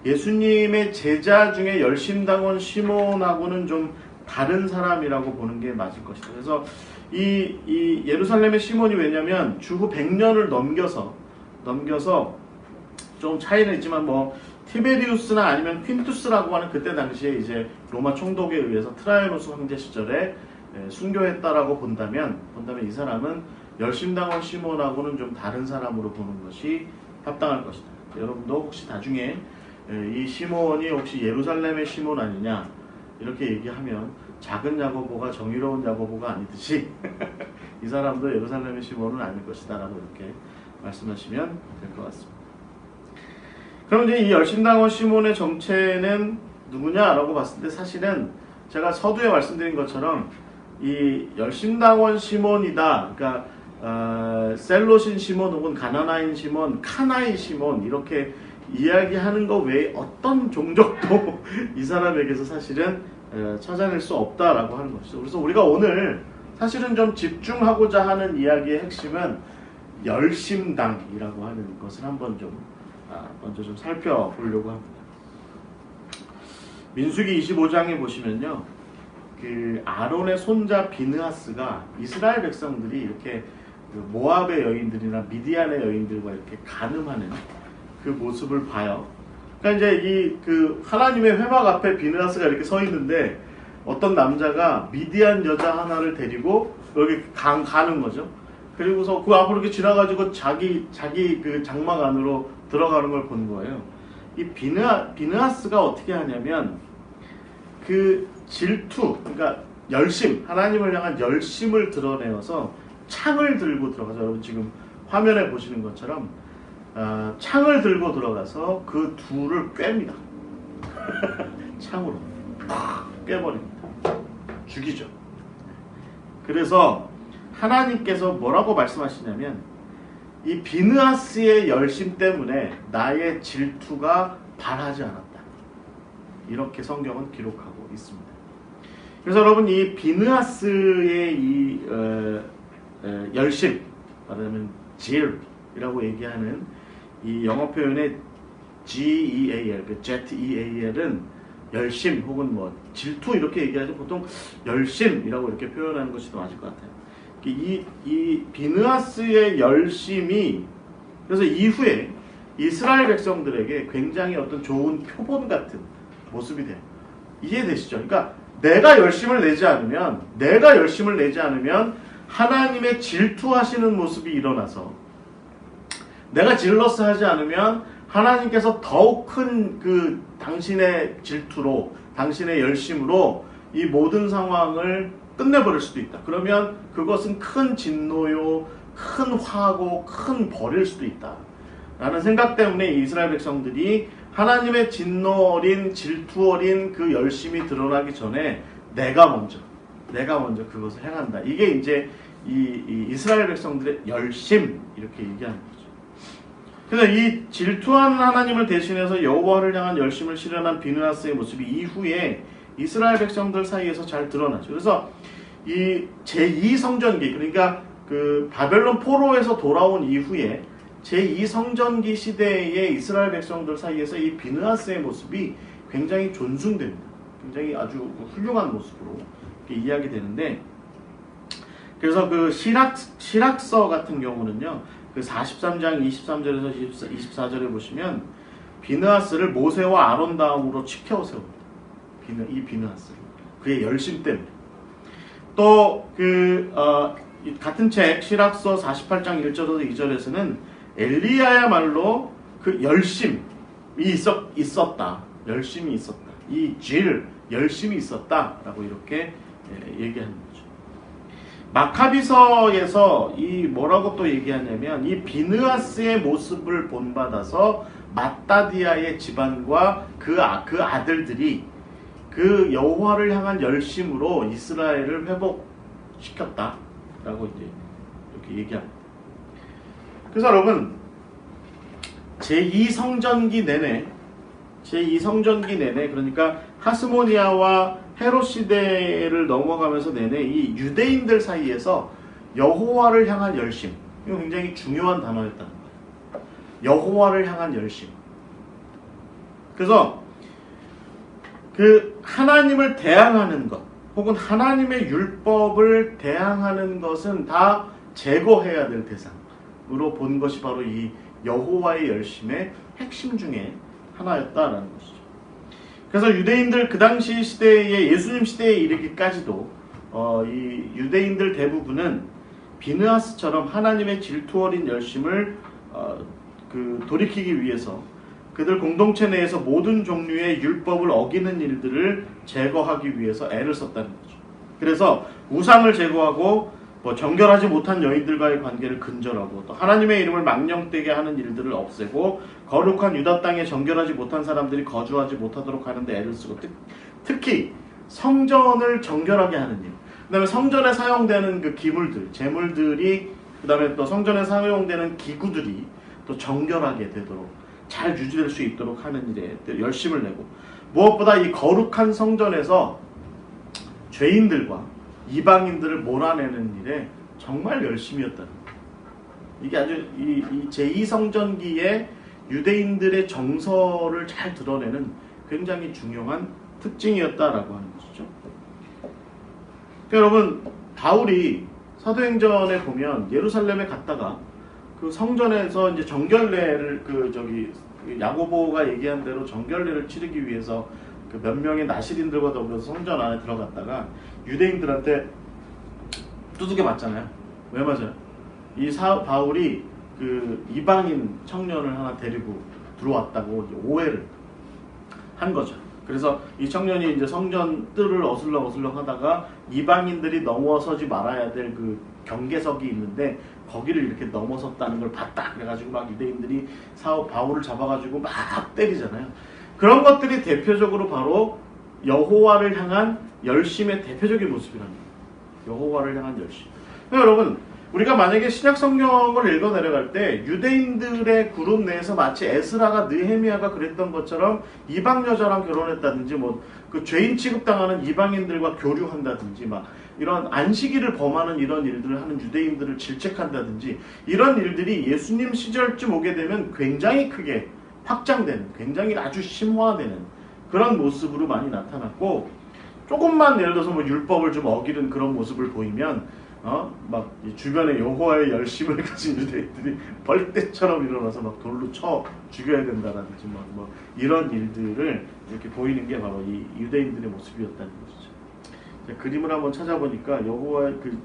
예수님의 제자 중에 열심당원 시몬하고는 좀 다른 사람이라고 보는 게 맞을 것이다. 그래서 이 예루살렘의 시몬이 왜냐면 주후 100년을 넘겨서 좀 차이는 있지만 뭐 티베리우스나 아니면 퀸투스라고 하는 그때 당시에 이제 로마 총독에 의해서 트라이아누스 황제 시절에 순교했다라고 본다면 이 사람은 열심당원 시몬하고는 좀 다른 사람으로 보는 것이 합당할 것이다. 여러분도 혹시 나중에 이 시몬이 혹시 예루살렘의 시몬 아니냐 이렇게 얘기하면 작은 야고보가 정의로운 야고보가 아니듯이 이 사람도 예루살렘의 시몬은 아닐 것이다 라고 이렇게 말씀하시면 될 것 같습니다. 그럼 이제 이 열심당원 시몬의 정체는 누구냐라고 봤을 때 사실은 제가 서두에 말씀드린 것처럼 이 열심당원 시몬이다. 그러니까 셀로신 시몬 혹은 가나나인 시몬, 카나인 시몬 이렇게 이야기하는 것 외에 어떤 종족도 이 사람에게서 사실은 찾아낼 수 없다라고 하는 것이죠. 그래서 우리가 오늘 사실은 좀 집중하고자 하는 이야기의 핵심은 열심당이라고 하는 것을 한번 좀 먼저 좀 살펴보려고 합니다. 민수기 25장에 보시면요, 그 아론의 손자 비느하스가 이스라엘 백성들이 이렇게 그 모압의 여인들이나 미디안의 여인들과 이렇게 간음하는 그 모습을 봐요. 그러니까 이제 이 그 하나님의 회막 앞에 비느하스가 이렇게 서 있는데 어떤 남자가 미디안 여자 하나를 데리고 여기 가는 거죠. 그리고서 그 앞으로 이렇게 지나가지고 자기 그 장막 안으로 들어가는 걸 본 거예요. 이 비느하스가 어떻게 하냐면 그 질투, 그러니까 열심, 하나님을 향한 열심을 드러내어서 창을 들고 들어가서 여러분 지금 화면에 보시는 것처럼 창을 들고 들어가서 그 둘을 꿰입니다. 창으로 꿰버립니다. 죽이죠. 그래서 하나님께서 뭐라고 말씀하시냐면 이 비느하스의 열심 때문에 나의 질투가 발하지 않았다. 이렇게 성경은 기록하고 있습니다. 그래서 여러분 이 비느하스의 이 열심, 말하자면 zeal이라고 얘기하는 이 영어 표현의 G-E-A-L, 그 Z-E-A-L은 열심 혹은 뭐 질투 이렇게 얘기하죠. 보통 열심이라고 이렇게 표현하는 것이 더 맞을 것 같아요. 이 비느하스의 열심이 그래서 이후에 이스라엘 백성들에게 굉장히 어떤 좋은 표본 같은 모습이 돼요. 이해되시죠? 그러니까 내가 열심을 내지 않으면 하나님의 질투하시는 모습이 일어나서 내가 질러스 하지 않으면 하나님께서 더욱 큰 그 당신의 질투로 당신의 열심으로 이 모든 상황을 끝내버릴 수도 있다. 그러면 그것은 큰 진노요, 큰 화고, 큰 벌일 수도 있다. 라는 생각 때문에 이스라엘 백성들이 하나님의 진노 어린, 질투 어린 그 열심이 드러나기 전에 내가 먼저 그것을 행한다. 이게 이제 이 이스라엘 백성들의 열심 이렇게 얘기하는 거죠. 그래서 이 질투하는 하나님을 대신해서 여호와를 향한 열심을 실현한 비느하스의 모습이 이후에 이스라엘 백성들 사이에서 잘 드러나죠. 그래서 이 제2성전기, 그러니까 그 바벨론 포로에서 돌아온 이후에 제2성전기 시대의 이스라엘 백성들 사이에서 이 비느하스의 모습이 굉장히 존중됩니다. 굉장히 아주 훌륭한 모습으로 이렇게 이야기되는데, 그래서 그 시락서 같은 경우는요, 그 43장 23절에서 24절에 보시면 비느하스를 모세와 아론 다음으로 치켜 세웁니다. 이 비느하스, 그의 열심 때문에. 또 같은 책 시락서 48장 1절에서 2절에서는 엘리야야말로 그 열심이 있었다. 열심이 있었다. 이 열심이 있었다라고 이렇게 얘기하는 거죠. 마카비서에서 이 뭐라고 또 얘기하냐면 이 비느하스의 모습을 본받아서 마따디아의 집안과 그 아들들이 그 여호와를 향한 열심으로 이스라엘을 회복시켰다라고 이제 이렇게 얘기합니다. 그래서 여러분 제2성전기 내내 그러니까 하스모니아와 헤롯 시대를 넘어가면서 내내 이 유대인들 사이에서 여호와를 향한 열심, 이거 굉장히 중요한 단어였다는 거예요. 여호와를 향한 열심. 그래서 그 하나님을 대항하는 것, 혹은 하나님의 율법을 대항하는 것은 다 제거해야 될 대상으로 본 것이 바로 이 여호와의 열심의 핵심 중에 하나였다라는 것이죠. 그래서 유대인들 그 당시 시대에 예수님 시대에 이르기까지도 이 유대인들 대부분은 비느하스처럼 하나님의 질투 어린 열심을 돌이키기 위해서 그들 공동체 내에서 모든 종류의 율법을 어기는 일들을 제거하기 위해서 애를 썼다는 거죠. 그래서 우상을 제거하고 정결하지 못한 여인들과의 관계를 근절하고 또 하나님의 이름을 망령되게 하는 일들을 없애고 거룩한 유다 땅에 정결하지 못한 사람들이 거주하지 못하도록 하는 데 애를 쓰고 특히 성전을 정결하게 하는 일, 그 다음에 성전에 사용되는 그 기물들, 제물들이, 그 다음에 또 성전에 사용되는 기구들이 또 정결하게 되도록 잘 유지될 수 있도록 하는 일에 열심을 내고, 무엇보다 이 거룩한 성전에서 죄인들과 이방인들을 몰아내는 일에 정말 열심이었다는 거예요. 이게 아주 이 제2성전기의 유대인들의 정서를 잘 드러내는 굉장히 중요한 특징이었다라고 하는 것이죠. 그러니까 여러분, 바울이 사도행전에 보면 예루살렘에 갔다가 그 성전에서 이제 정결례를 야고보가 얘기한 대로 정결례를 치르기 위해서 그 몇 명의 나실인들과 더불어서 성전 안에 들어갔다가 유대인들한테 두들겨 맞잖아요. 왜 맞아요? 바울이 그 이방인 청년을 하나 데리고 들어왔다고 오해를 한 거죠. 그래서 이 청년이 이제 성전 뜰을 어슬렁어슬렁 하다가 이방인들이 넘어서지 말아야 될 그 경계석이 있는데 거기를 이렇게 넘어섰다는 걸 봤다. 그래가지고 막 유대인들이 바울을 잡아가지고 막 때리잖아요. 그런 것들이 대표적으로 바로 여호와를 향한 열심의 대표적인 모습이랍니다. 여호와를 향한 열심. 그러니까 여러분, 우리가 만약에 신약 성경을 읽어 내려갈 때 유대인들의 그룹 내에서 마치 에스라가 느헤미야가 그랬던 것처럼 이방 여자랑 결혼했다든지 그 죄인 취급당하는 이방인들과 교류한다든지 막 이런 안식일을 범하는 이런 일들을 하는 유대인들을 질책한다든지 이런 일들이 예수님 시절쯤 오게 되면 굉장히 크게 확장되는, 굉장히 아주 심화되는 그런 모습으로 많이 나타났고, 조금만 예를 들어서 율법을 좀 어기는 그런 모습을 보이면 막 주변에 여호와의 열심을 가진 유대인들이 벌떼처럼 일어나서 막 돌로 쳐 죽여야 된다라든지 뭐 이런 일들을 이렇게 보이는 게 바로 이 유대인들의 모습이었다는 것이죠. 그림을 한번 찾아보니까 여호와의 그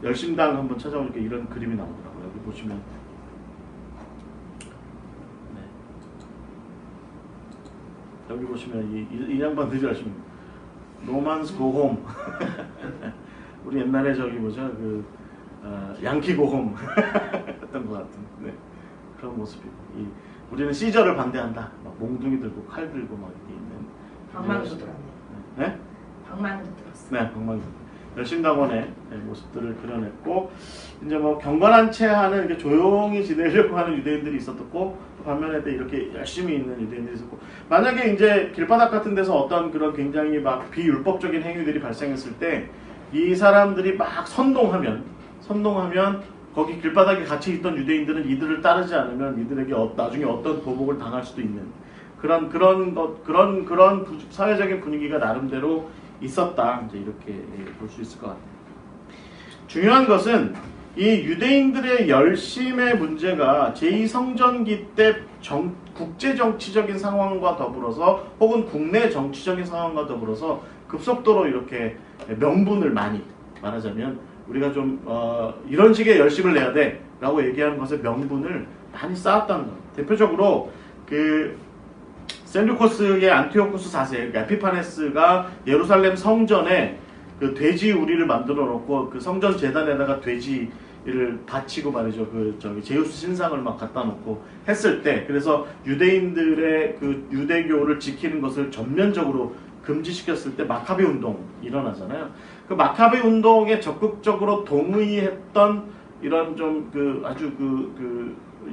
열심당 한번 찾아보니까 이런 그림이 나오더라고요. 여기 보시면 여기 보시면 이 양반들이 아시면 로만스 고홈 우리 옛날에 양키 고홈 했던 것 같은 그런 모습이고, 우리는 시저를 반대한다. 막 몽둥이 들고 칼 들고 막 이렇게 있는. 방망이도 들었네. 네? 방망이도 들었어. 네, 방망이. 열심당원의 모습들을 그려냈고, 이제 경건한 채 하는 이렇게 조용히 지내려고 하는 유대인들이 있었고, 반면에 이렇게 열심히 있는 유대인들이 있었고, 만약에 이제 길바닥 같은 데서 어떤 그런 굉장히 막 비율법적인 행위들이 발생했을 때 이 사람들이 막 선동하면 거기 길바닥에 같이 있던 유대인들은 이들을 따르지 않으면 이들에게 나중에 어떤 보복을 당할 수도 있는 그런 사회적인 분위기가 나름대로 있었다. 이제 이렇게 볼 수 있을 것 같아요. 중요한 것은 이 유대인들의 열심의 문제가 제2성전기 때 국제 정치적인 상황과 더불어서 혹은 국내 정치적인 상황과 더불어서 급속도로 이렇게 명분을 많이, 말하자면 우리가 좀 이런 식의 열심을 내야 돼 라고 얘기하는 것에 명분을 많이 쌓았다는 것. 대표적으로 그 셀루코스의 안티오쿠스 4세 에피파네스가 예루살렘 성전에 그 돼지 우리를 만들어 놓고 그 성전 제단에다가 돼지를 바치고 말이죠. 제우스 신상을 막 갖다 놓고 했을 때, 그래서 유대인들의 그 유대교를 지키는 것을 전면적으로 금지시켰을 때 마카비 운동 일어나잖아요. 그 마카비 운동에 적극적으로 동의했던 이런 좀 아주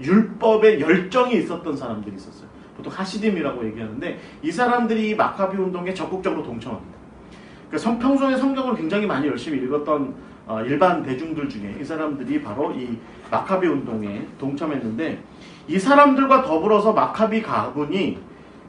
율법에 열정이 있었던 사람들이 있었어요. 보통 하시딤이라고 얘기하는데 이 사람들이 이 마카비 운동에 적극적으로 동참합니다. 그러니까 평소에 성경을 굉장히 많이 열심히 읽었던 일반 대중들 중에 이 사람들이 바로 이 마카비 운동에 동참했는데, 이 사람들과 더불어서 마카비 가문이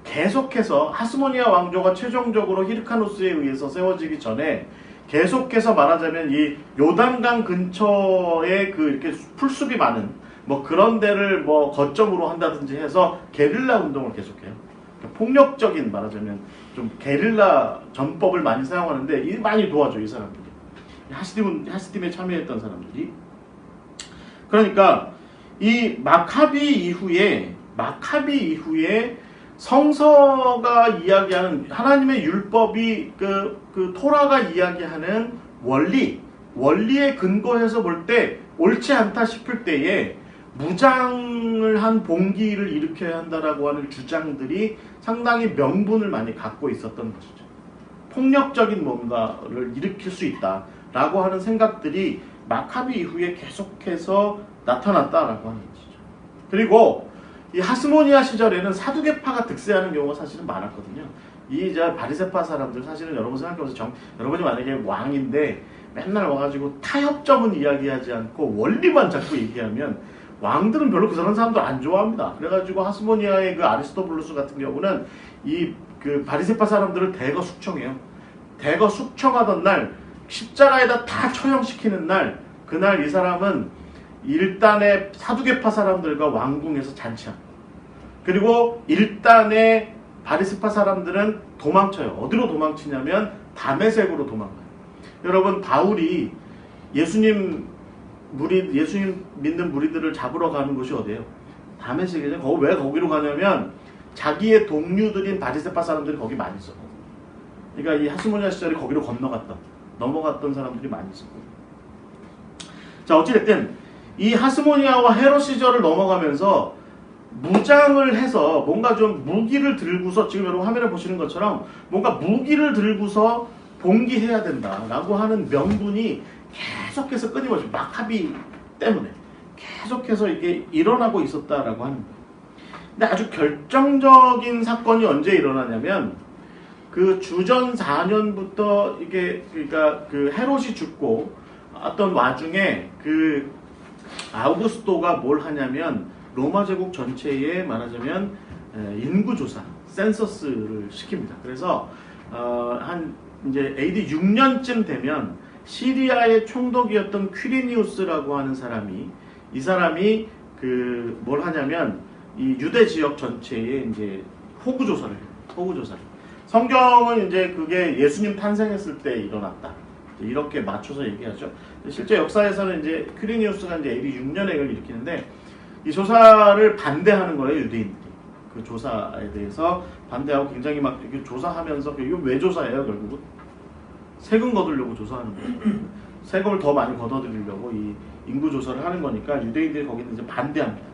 계속해서 하스모니아 왕조가 최종적으로 히르카누스에 의해서 세워지기 전에 계속해서 말하자면 이 요단강 근처에 이렇게 풀숲이 많은 뭐 그런 데를 뭐 거점으로 한다든지 해서 게릴라 운동을 계속해요. 그러니까 폭력적인 말하자면 좀 게릴라 전법을 많이 사용하는데 이 많이 도와줘 이 사람들이. 하스딤에 참여했던 사람들이. 그러니까 이 마카비 이후에 성서가 이야기하는 하나님의 율법이 그 토라가 이야기하는 원리에 근거해서 볼 때 옳지 않다 싶을 때에 무장을 한 봉기를 일으켜야 한다라고 하는 주장들이 상당히 명분을 많이 갖고 있었던 것이죠. 폭력적인 뭔가를 일으킬 수 있다라고 하는 생각들이 마카비 이후에 계속해서 나타났다라고 하는 것이죠. 그리고 이 하스모니아 시절에는 사두개파가 득세하는 경우가 사실은 많았거든요. 이 바리새파 사람들 사실은 여러분 생각해보세요. 여러분이 만약에 왕인데 맨날 와가지고 타협점은 이야기하지 않고 원리만 자꾸 얘기하면 왕들은 별로 그 사람들 안 좋아합니다. 그래가지고 하스모니아의 그 아리스토블루스 같은 경우는 이 그 바리새파 사람들을 대거 숙청해요. 대거 숙청하던 날 십자가에다 다 처형시키는 날 그날 이 사람은 일단의 사두개파 사람들과 왕궁에서 잔치합니다. 그리고 일단의 바리새파 사람들은 도망쳐요. 어디로 도망치냐면 다메섹으로 도망가요. 여러분 바울이 예수님 믿는 무리들을 잡으러 가는 곳이 어디예요? 다메섹이죠. 왜 거기로 가냐면 자기의 동료들인 바리새파 사람들이 거기 많이 있었거든요. 그러니까 이 하스모니아 시절에 거기로 넘어갔던 사람들이 많이 있었거든요. 자, 어찌됐든 이 하스모니아와 헤롯 시절을 넘어가면서 무장을 해서 뭔가 좀 무기를 들고서 지금 여러분 화면에 보시는 것처럼 뭔가 무기를 들고서 봉기해야 된다라고 하는 명분이 계속해서 끊임없이 마카비 때문에 계속해서 이게 일어나고 있었다라고 하는 거예요. 근데 아주 결정적인 사건이 언제 일어나냐면 그 주전 4년부터 이게 그러니까 그 헤롯이 죽고 어떤 와중에 그 아우구스토가 뭘 하냐면 로마 제국 전체에 말하자면 인구조사, 센서스를 시킵니다. 그래서 한 이제 AD 6년쯤 되면 시리아의 총독이었던 퀴리니우스라고 하는 사람이 이 사람이 그 뭘 하냐면 이 유대 지역 전체에 이제 호구조사를 해요. 성경은 이제 그게 예수님 탄생했을 때 일어났다. 이렇게 맞춰서 얘기하죠. 실제 역사에서는 이제 퀴리니우스가 이제 AD 6년에 이걸 일으키는데 이 조사를 반대하는 거예요, 유대인들이. 그 조사에 대해서 반대하고 굉장히 막 이렇게 조사하면서 이거 왜 조사해요, 결국은? 세금 거두려고 조사하는 거예요. 세금을 더 많이 걷어들이려고 이 인구 조사를 하는 거니까 유대인들이 거기는 이제 반대합니다.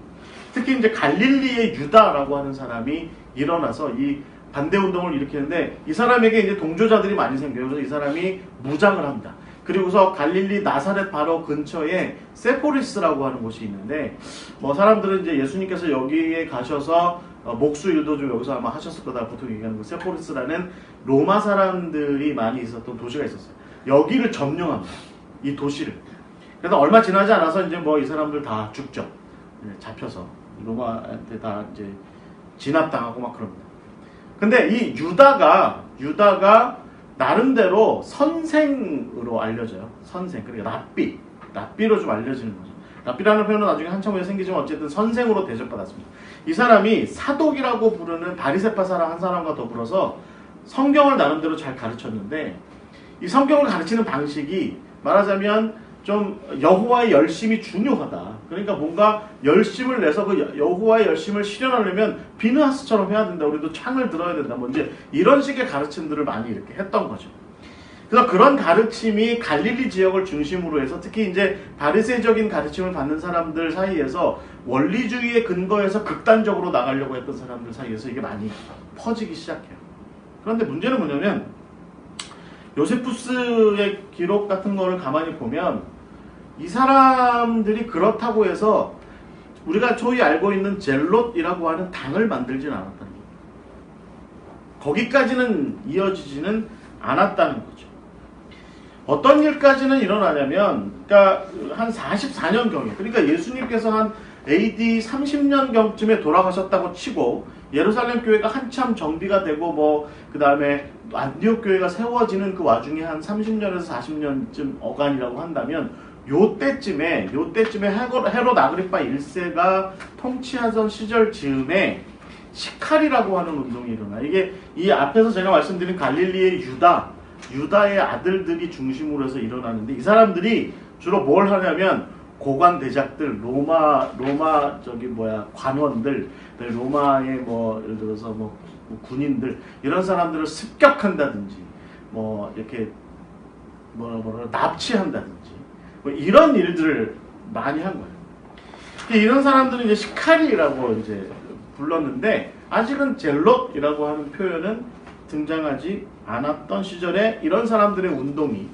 특히 이제 갈릴리의 유다라고 하는 사람이 일어나서 이 반대 운동을 일으키는데 이 사람에게 이제 동조자들이 많이 생겨요. 그래서 이 사람이 무장을 합니다. 그리고서 갈릴리 나사렛 바로 근처에 세포리스라고 하는 곳이 있는데 뭐 사람들은 이제 예수님께서 여기에 가셔서 목수일도 좀 여기서 아마 하셨을 거다 보통 얘기하는 그 세포리스라는 로마 사람들이 많이 있었던 도시가 있었어요. 여기를 점령합니다. 이 도시를. 그래서 얼마 지나지 않아서 이제 뭐 이 사람들 다 죽죠. 잡혀서 로마한테 다 이제 진압당하고 막 그럽니다. 근데 이 유다가 나름대로 선생으로 알려져요. 선생. 그러니까 랍비로 좀 알려지는 거죠. 랍비라는 표현은 나중에 한참 후에 생기지만 어쨌든 선생으로 대접받았습니다. 이 사람이 사독이라고 부르는 바리새파 사람 한 사람과 더불어서 성경을 나름대로 잘 가르쳤는데 이 성경을 가르치는 방식이 말하자면 좀 여호와의 열심이 중요하다. 그러니까 뭔가 열심을 내서 그 여호와의 열심을 실현하려면 비느하스처럼 해야 된다. 우리도 창을 들어야 된다. 뭐 이제 이런 식의 가르침들을 많이 이렇게 했던 거죠. 그래서 그런 가르침이 갈릴리 지역을 중심으로 해서 특히 이제 바리새적인 가르침을 받는 사람들 사이에서 원리주의의 근거에서 극단적으로 나가려고 했던 사람들 사이에서 이게 많이 퍼지기 시작해요. 그런데 문제는 뭐냐면 요세푸스의 기록 같은 거를 가만히 보면 이 사람들이 그렇다고 해서 우리가 소위 알고 있는 젤롯이라고 하는 당을 만들진 않았다는 거예요. 거기까지는 이어지지는 않았다는 거죠. 어떤 일까지는 일어나냐면 그러니까 한 44년경에 그러니까 예수님께서 한 AD 30년경쯤에 돌아가셨다고 치고 예루살렘 교회가 한참 정비가 되고 뭐 그 다음에 안디옥 교회가 세워지는 그 와중에 한 30년에서 40년쯤 어간이라고 한다면 요때쯤에 헤롯 아그리파 1세가 통치하던 시절 즈음에 시칼이라고 하는 운동이 일어나. 이게 이 앞에서 제가 말씀드린 갈릴리의 유다의 아들들이 중심으로 해서 일어나는데, 이 사람들이 주로 뭘 하냐면 고관 대작들, 로마 관원들, 로마의 뭐 예를 들어서 뭐 군인들, 이런 사람들을 습격한다든지 이렇게 납치한다든지 이런 일들을 많이 한 거예요. 이런 사람들은 이제 시카리라고 이제 불렀는데, 아직은 젤롯이라고 하는 표현은 등장하지 않았던 시절에 이런 사람들의 운동이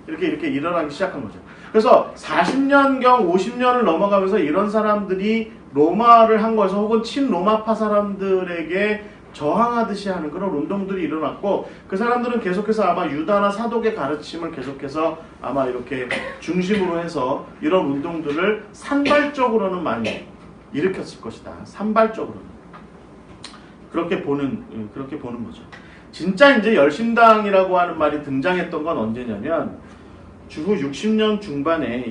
이렇게 일어나기 시작한 거죠. 그래서 40년경 50년을 넘어가면서 이런 사람들이 로마를 한 거에서 혹은 친로마파 사람들에게 저항하듯이 하는 그런 운동들이 일어났고, 그 사람들은 계속해서 아마 유다나 사독의 가르침을 계속해서 아마 이렇게 중심으로 해서 이런 운동들을 산발적으로는 많이 일으켰을 것이다. 산발적으로는. 그렇게 보는 거죠. 진짜 이제 열심당이라고 하는 말이 등장했던 건 언제냐면, 주후 60년 중반에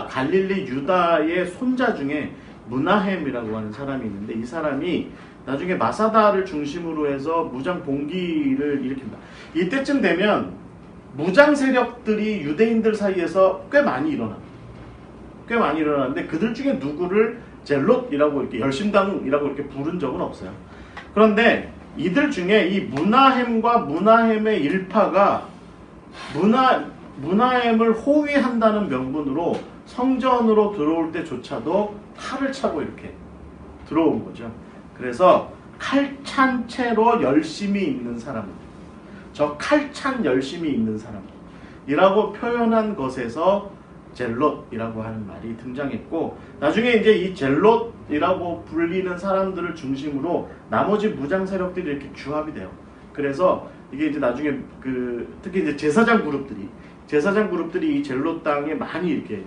갈릴리 유다의 손자 중에 무나헴이라고 하는 사람이 있는데, 이 사람이 나중에 마사다를 중심으로 해서 무장 봉기를 일으킵니다. 이때쯤 되면 무장 세력들이 유대인들 사이에서 꽤 많이 일어나는데, 그들 중에 누구를 젤롯이라고 이렇게 열심당이라고 이렇게 부른 적은 없어요. 그런데 이들 중에 이 무나헴과 무나헴의 일파가 무나헴을 호위한다는 명분으로 성전으로 들어올 때조차도 칼을 차고 이렇게 들어온 거죠. 그래서 칼찬 채로 열심히 있는 사람, 저 칼찬 열심히 있는 사람이라고 표현한 것에서 젤롯이라고 하는 말이 등장했고, 나중에 이제 이 젤롯이라고 불리는 사람들을 중심으로 나머지 무장 세력들이 이렇게 규합이 돼요. 그래서 이게 이제 나중에 특히 이제 제사장 그룹들이 이 젤롯 땅에 많이 이렇게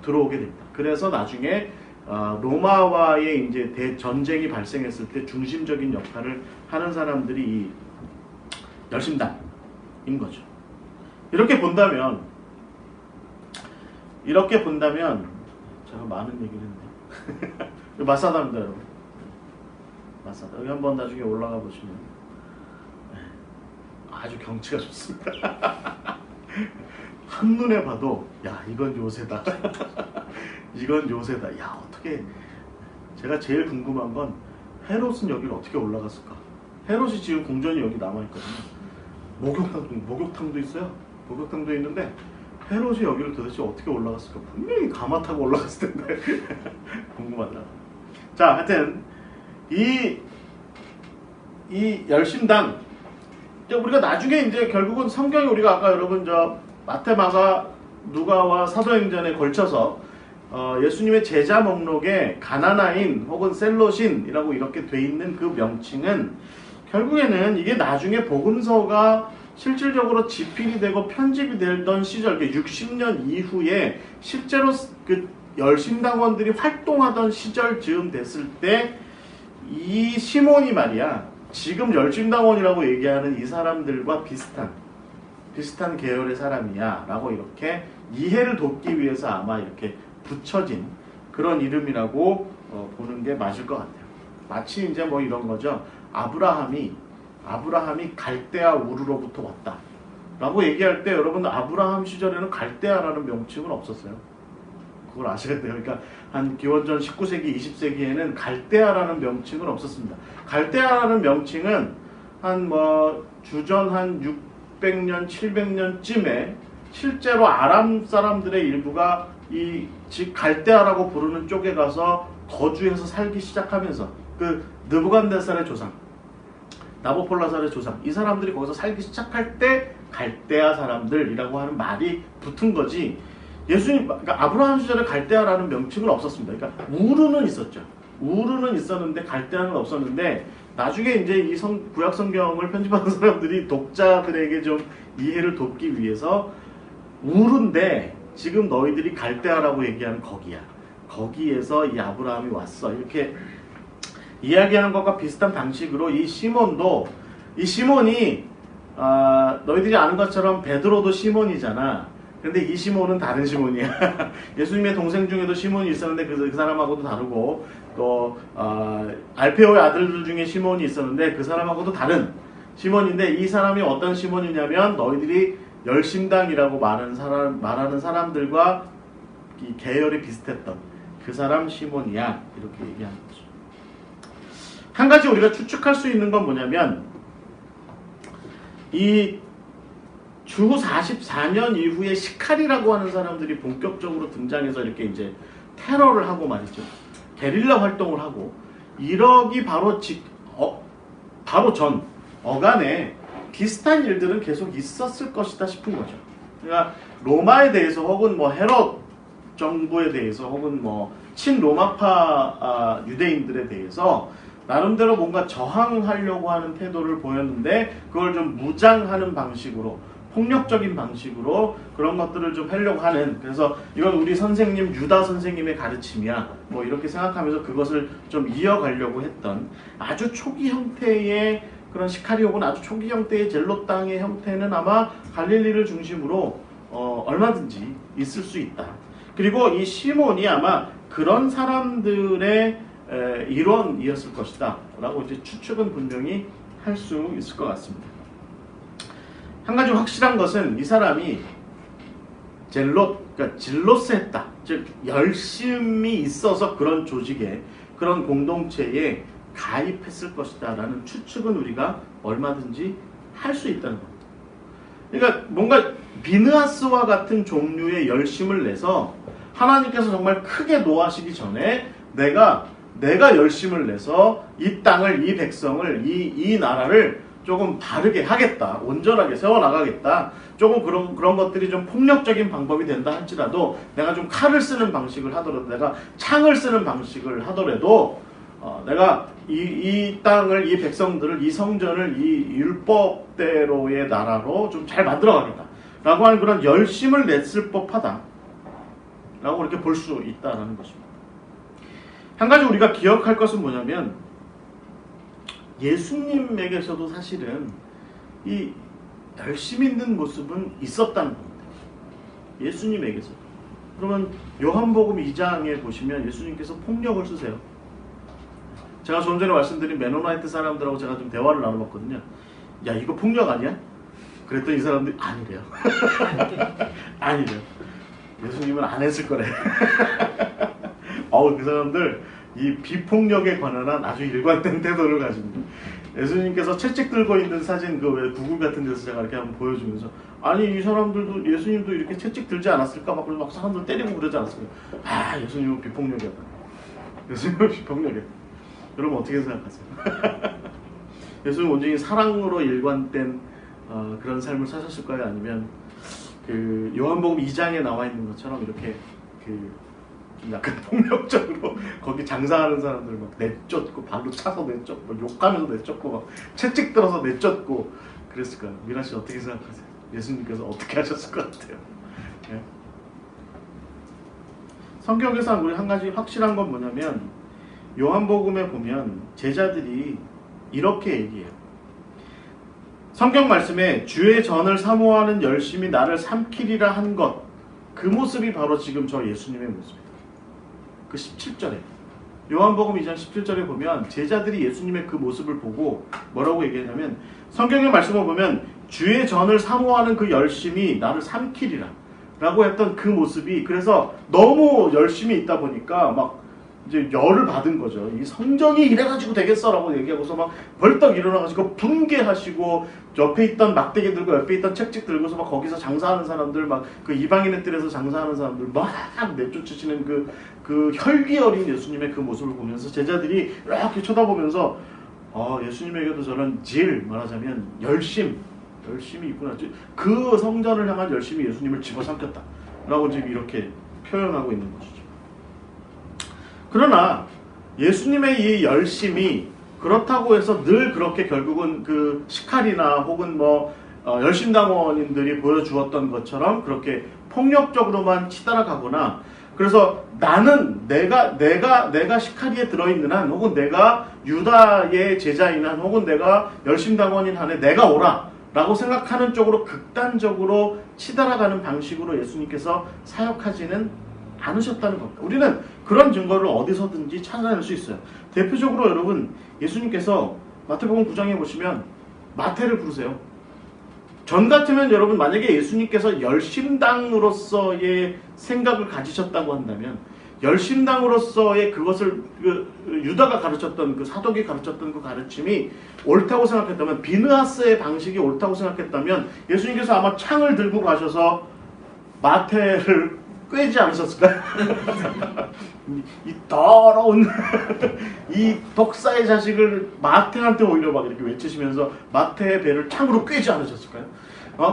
들어오게 됩니다. 그래서 나중에 로마와의 이제 대전쟁이 발생했을 때 중심적인 역할을 하는 사람들이 이 열심당인 거죠. 이렇게 본다면 제가 많은 얘기를 했네. 마사다입니다, 여러분. 마사다. 여기 한번 나중에 올라가 보시면 아주 경치가 좋습니다. 한눈에 봐도 야, 이건 요새다. 이건 요새다. 야, 어떻게, 제가 제일 궁금한 건 헤롯은 여기를 어떻게 올라갔을까? 헤롯이 지금 궁전이 여기 남아있거든요. 목욕탕도 있어요. 목욕탕도 있는데 헤롯이 여기를 도대체 어떻게 올라갔을까? 분명히 가마 타고 올라갔을 텐데. 궁금하더라고요. 자, 하여튼 이 열심당, 우리가 나중에 이제 결국은 성경이, 우리가 아까 여러분 마태, 마가, 누가와 사도행전에 걸쳐서 예수님의 제자 목록에 가나나인 혹은 셀롯인이라고 이렇게 돼 있는 그 명칭은, 결국에는 이게 나중에 복음서가 실질적으로 집필이 되고 편집이 되던 시절, 60년 이후에 실제로 그 열심당원들이 활동하던 시절 즈음 됐을 때, 이 시몬이 말이야, 지금 열심당원이라고 얘기하는 이 사람들과 비슷한 계열의 사람이야 라고 이렇게 이해를 돕기 위해서 아마 이렇게 붙여진 그런 이름이라고 보는 게 맞을 것 같아요. 마치 이제 뭐 이런 거죠. 아브라함이 갈대아 우르로부터 왔다 라고 얘기할 때, 여러분 아브라함 시절에는 갈대아라는 명칭은 없었어요. 그걸 아셔야 돼요. 그러니까 한 기원전 19세기, 20세기에는 갈대아라는 명칭은 없었습니다. 갈대아라는 명칭은 한 주전 한 600년, 700년쯤에 실제로 아람 사람들의 일부가 즉 갈대아라고 부르는 쪽에 가서 거주해서 살기 시작하면서, 그 느부갓네살의 조상, 나보폴라살의 조상, 이 사람들이 거기서 살기 시작할 때 갈대아 사람들이라고 하는 말이 붙은 거지, 그러니까 아브라함 시절에 갈대아라는 명칭은 없었습니다. 그러니까 우르는 있었죠. 우르는 있었는데 갈대아는 없었는데, 나중에 이제 이 구약 성경을 편집하는 사람들이 독자들에게 좀 이해를 돕기 위해서 우르인데 지금 너희들이 갈대아라고 얘기하는 거기야. 거기에서 이 아브라함이 왔어. 이렇게 이야기하는 것과 비슷한 방식으로 이 시몬이 너희들이 아는 것처럼 베드로도 시몬이잖아. 근데 이 시몬은 다른 시몬이야. 예수님의 동생 중에도 시몬이 있었는데 그 사람하고도 다르고 또 알페오의 아들들 중에 시몬이 있었는데 그 사람하고도 다른 시몬인데 이 사람이 어떤 시몬이냐면 너희들이 열심당이라고 말하는 사람들과 이 계열이 비슷했던 그 사람 시몬이야. 이렇게 얘기하는 거죠. 한 가지 우리가 추측할 수 있는 건 뭐냐면 이 주후 44년 이후에 시칼이라고 하는 사람들이 본격적으로 등장해서 이렇게 이제 테러를 하고 말이죠. 게릴라 활동을 하고 이러기 바로 전 어간에 비슷한 일들은 계속 있었을 것이다 싶은 거죠. 그러니까 로마에 대해서 혹은 뭐 헤롯 정부에 대해서 혹은 뭐 친로마파 유대인들에 대해서 나름대로 뭔가 저항하려고 하는 태도를 보였는데 그걸 좀 무장하는 방식으로 폭력적인 방식으로 그런 것들을 좀 하려고 하는 그래서 이건 우리 선생님 유다 선생님의 가르침이야 뭐 이렇게 생각하면서 그것을 좀 이어가려고 했던 아주 초기 형태의 그런 시카리 혹은 아주 초기 형태의 젤롯 땅의 형태는 아마 갈릴리를 중심으로 얼마든지 있을 수 있다. 그리고 이 시몬이 아마 그런 사람들의 일원이었을 것이다 라고 이제 추측은 분명히 할 수 있을 것 같습니다. 한 가지 확실한 것은 이 사람이 그러니까 질로스했다. 즉 열심히 있어서 그런 조직에 그런 공동체에 가입했을 것이다 라는 추측은 우리가 얼마든지 할 수 있다는 겁니다. 그러니까 뭔가 비느하스와 같은 종류의 열심을 내서 하나님께서 정말 크게 노하시기 전에 내가 열심을 내서 이 땅을 이 백성을 이 나라를 조금 바르게 하겠다. 온전하게 세워나가겠다. 조금 그런 것들이 좀 폭력적인 방법이 된다 할지라도 내가 좀 칼을 쓰는 방식을 하더라도 내가 창을 쓰는 방식을 하더라도 내가 이 땅을 이 백성들을 이 성전을 이 율법대로의 나라로 좀 잘 만들어가겠다. 라고 하는 그런 열심을 냈을 법하다. 라고 이렇게 볼 수 있다는 것입니다. 한 가지 우리가 기억할 것은 뭐냐면 예수님에게서도 사실은 이 열심 있는 모습은 있었다는 겁니다. 예수님에게서. 그러면 요한복음 2장에 보시면 예수님께서 폭력을 쓰세요. 제가 좀 전에 말씀드린 메노나이트 사람들하고 제가 좀 대화를 나눠봤거든요. 야 이거 폭력 아니야? 그랬더니 이 사람들이 아니래요. 아니래요. 예수님은 안 했을 거래. 그 사람들 이 비폭력에 관한 아주 일관된 태도를 가지고 예수님께서 채찍 들고 있는 사진 그 왜 구글 같은 데서 제가 이렇게 한번 보여주면서 아니 이 사람들도 예수님도 이렇게 채찍 들지 않았을까 막 사람들 때리고 그러지 않았을까? 예수님은 비폭력이었다. 예수님은 비폭력이었다. 여러분 어떻게 생각하세요? 예수님 온전히 사랑으로 일관된 그런 삶을 사셨을까요? 아니면 그 요한복음 2장에 나와 있는 것처럼 이렇게 약간 폭력적으로 거기 장사하는 사람들 막 내쫓고 발로 차서 내쫓고 욕하면서 내쫓고 막 채찍 들어서 내쫓고 그랬을까요? 미라 씨 어떻게 생각하세요? 예수님께서 어떻게 하셨을 것 같아요? 네. 성경에서 우리 한 가지 확실한 건 뭐냐면 요한복음에 보면 제자들이 이렇게 얘기해요. 성경 말씀에 주의 전을 사모하는 열심히 나를 삼키리라 한 것, 그 모습이 바로 지금 저 예수님의 모습이에요. 그 17절에 요한복음 2장 17절에 보면 제자들이 예수님의 그 모습을 보고 뭐라고 얘기하냐면 성경의 말씀을 보면 주의 전을 사모하는 그 열심이 나를 삼키리라 라고 했던 그 모습이 그래서 너무 열심히 있다 보니까 막 이제 열을 받은 거죠. 이 성전이 이래가지고 되겠어라고 얘기하고서 막 벌떡 일어나가지고 분개하시고 옆에 있던 막대기 들고 옆에 있던 책찍 들고서 막 거기서 장사하는 사람들 막 그 이방인의 뜰에서 장사하는 사람들 막 내쫓으시는 그 혈기 어린 예수님의 그 모습을 보면서 제자들이 이렇게 쳐다보면서 예수님에게도 저런 말하자면 열심이 있구나. 그 성전을 향한 열심이 예수님을 집어삼켰다 라고 지금 이렇게 표현하고 있는 것이죠. 그러나 예수님의 이 열심이 그렇다고 해서 늘 그렇게 결국은 그 시칼이나 혹은 열심당원인들이 보여주었던 것처럼 그렇게 폭력적으로만 치달아가거나 그래서 나는 내가 시칼리에 들어있는 한 혹은 내가 유다의 제자인 한 혹은 내가 열심당원인 한에 내가 오라 라고 생각하는 쪽으로 극단적으로 치달아가는 방식으로 예수님께서 사역하지는 않으셨다는 겁니다. 우리는 그런 증거를 어디서든지 찾아낼 수 있어요. 대표적으로 여러분, 예수님께서 마태복음 9장에 보시면 마태를 부르세요. 전 같으면 여러분, 만약에 예수님께서 열심당으로서의 생각을 가지셨다고 한다면, 열심당으로서의 그것을 유다가 가르쳤던 그 사독이 가르쳤던 그 가르침이 옳다고 생각했다면, 비느하스의 방식이 옳다고 생각했다면 예수님께서 아마 창을 들고 가셔서 마태를 꿰지 않으셨을까요? 이 더러운 이 독사의 자식을 마태한테 오히려 막 이렇게 외치시면서 마태의 배를 창으로 꿰지 않으셨을까요?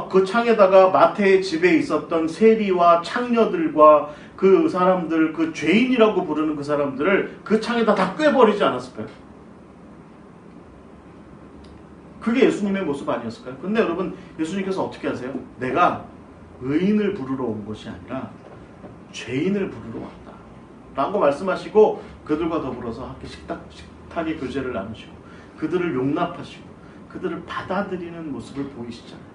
그 창에다가 마태의 집에 있었던 세리와 창녀들과 그 사람들, 그 죄인이라고 부르는 그 사람들을 그 창에다 다 꿰버리지 않았을까요? 그게 예수님의 모습 아니었을까요? 근데 여러분, 예수님께서 어떻게 하세요? 내가 의인을 부르러 온 것이 아니라 죄인을 부르러 왔다 라고 말씀하시고, 그들과 더불어서 함께 식탁의 교제를 나누시고 그들을 용납하시고 그들을 받아들이는 모습을 보이시잖아요.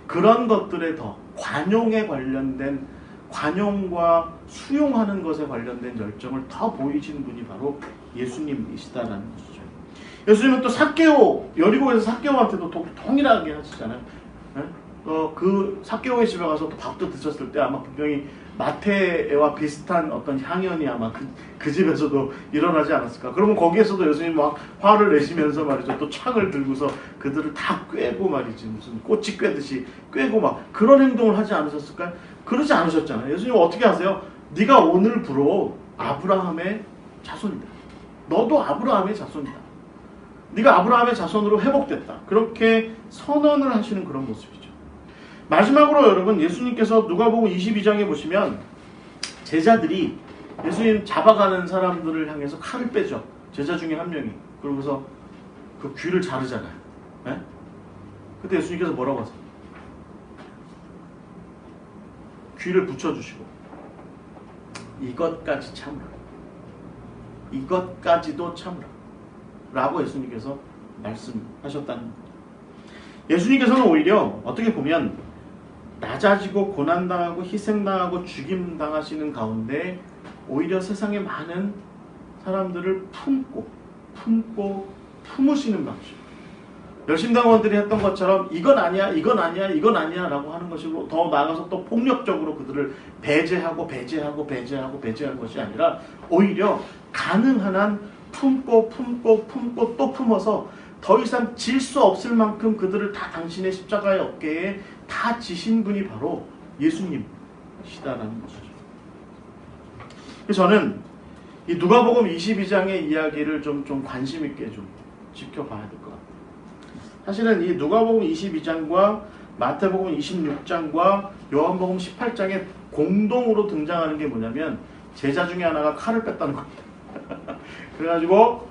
그런 것들에 더 관용에 관련된, 관용과 수용하는 것에 관련된 열정을 더 보이신 분이 바로 예수님이시다라는 것이죠. 예수님은 또 삭개오, 여리고에서 삭개오한테도 동일하게 하시잖아요. 그 삭개오의 집에 가서 또 밥도 드셨을 때 아마 분명히 마태와 비슷한 어떤 향연이 아마 그 집에서도 일어나지 않았을까. 그러면 거기에서도 예수님 막 화를 내시면서 말이죠, 또 창을 들고서 그들을 다 꿰고 말이지, 무슨 꼬치 꿰듯이 꿰고 막 그런 행동을 하지 않으셨을까요? 그러지 않으셨잖아요. 예수님 어떻게 하세요? 네가 오늘부로 아브라함의 자손이다. 너도 아브라함의 자손이다. 네가 아브라함의 자손으로 회복됐다. 그렇게 선언을 하시는 그런 모습이죠. 마지막으로 여러분, 예수님께서 누가복음 22장에 보시면 제자들이 예수님 잡아가는 사람들을 향해서 칼을 빼죠. 제자 중에 한 명이. 그러고서 그 귀를 자르잖아요. 네? 그때 예수님께서 뭐라고 하세요? 귀를 붙여주시고 이것까지 참으라. 이것까지도 참으라. 라고 예수님께서 말씀하셨다는 겁니다. 예수님께서는 오히려 어떻게 보면 낮아지고 고난당하고 희생당하고 죽임당하시는 가운데 오히려 세상의 많은 사람들을 품으시는 방식. 열심당원들이 했던 것처럼 이건 아니야, 이건 아니야, 이건 아니야 라고 하는 것이고, 더 나아가서 또 폭력적으로 그들을 배제하는 것이 아니라 오히려 가능한 한 품고 또 품어서 더 이상 질 수 없을 만큼 그들을 다 당신의 십자가의 어깨에 다 지신 분이 바로 예수님이시다라는 것이죠. 저는 이 누가복음 22장의 이야기를 좀 관심 있게 좀 지켜봐야 될 것 같아요. 사실은 이 누가복음 22장과 마태복음 26장과 요한복음 18장에 공동으로 등장하는 게 뭐냐면 제자 중에 하나가 칼을 뺐다는 겁니다. 그래가지고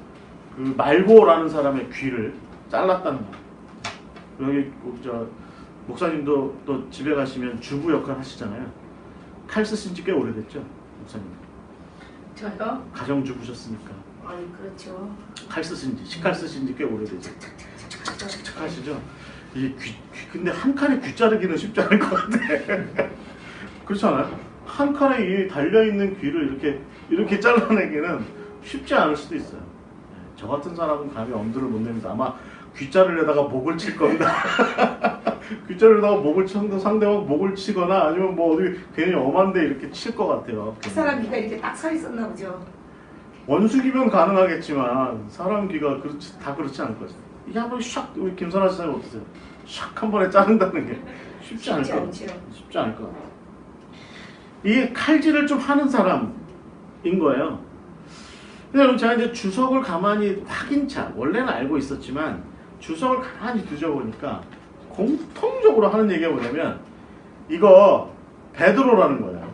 그 말고라는 사람의 귀를 잘랐다는 거예요. 여기 목사님도 또 집에 가시면 주부 역할 하시잖아요. 칼 쓰신 지 꽤 오래됐죠, 목사님? 저요? 가정주부셨으니까. 아니, 그렇죠. 칼 쓰신 지, 식칼 쓰신 지 꽤 오래되죠. 착 하시죠? 이게 근데 한 칸에 귀 자르기는 쉽지 않을 것 같아. 그렇지 않아요? 한 칸에 이 달려있는 귀를 이렇게 잘라내기는 쉽지 않을 수도 있어요. 저 같은 사람은 감히 엄두를 못 냅니다. 아마 귀자르려다가 목을 칠 겁니다. 귀자르려다가 목을 치는 상대방 목을 치거나 아니면 뭐 어디 괜히 엄한데 이렇게 칠 것 같아요. 그 사람 귀가 이렇게 딱 서 있었나 보죠. 원숭이면 가능하겠지만 사람 귀가 다 그렇지 않을 거죠. 이게 한번 샥, 우리 김선아 씨는 어떠세요? 샥 한 번에 자른다는 게 쉽지 않을 것 같아요. 쉽지 않을 것 같아요. 이게 칼질을 좀 하는 사람인 거예요. 근데 여러분, 제가 이제 주석을 가만히 확인차, 원래는 알고 있었지만 주석을 가만히 뒤져보니까 공통적으로 하는 얘기가 뭐냐면 이거 베드로라는 거예요.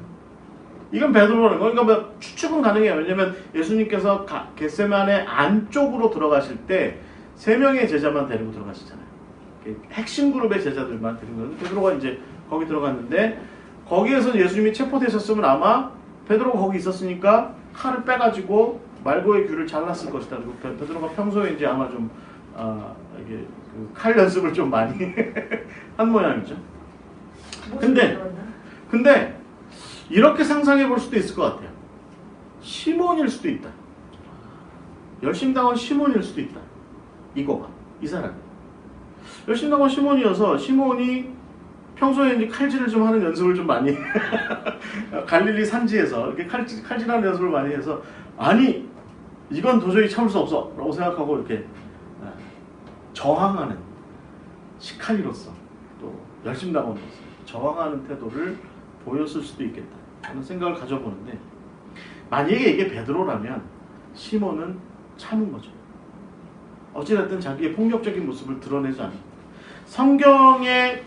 이건 베드로라는 거예요. 그러니까 뭐 추측은 가능해요. 왜냐면 예수님께서 겟세마네 안쪽으로 들어가실 때 3명의 제자만 데리고 들어가시잖아요. 핵심 그룹의 제자들만 데리고 베드로가 이제 거기 들어갔는데, 거기에서 예수님이 체포되셨으면 아마 베드로가 거기 있었으니까 칼을 빼가지고 말고의 귀를 잘랐을 것이다. 그리고 베드로가 평소에 이제 아마 좀 이게 그칼 연습을 좀 많이 한 모양이죠. 근데 이렇게 상상해 볼 수도 있을 것 같아요. 시몬일 수도 있다. 열심당원 시몬일 수도 있다. 이거가 이 사람. 열심당원 시몬이어서 시몬이 평소에 이제 칼질을 좀 하는 연습을 좀 많이 갈릴리 산지에서 이렇게 칼질하는 연습을 많이 해서 아니 이건 도저히 참을 수 없어 라고 생각하고 이렇게 저항하는 시카리로서 또 열심당원으로서 저항하는 태도를 보였을 수도 있겠다 하는 생각을 가져보는데 만약에 이게 베드로라면 시몬은 참은 거죠. 어찌됐든 자기의 폭력적인 모습을 드러내지 않는 성경에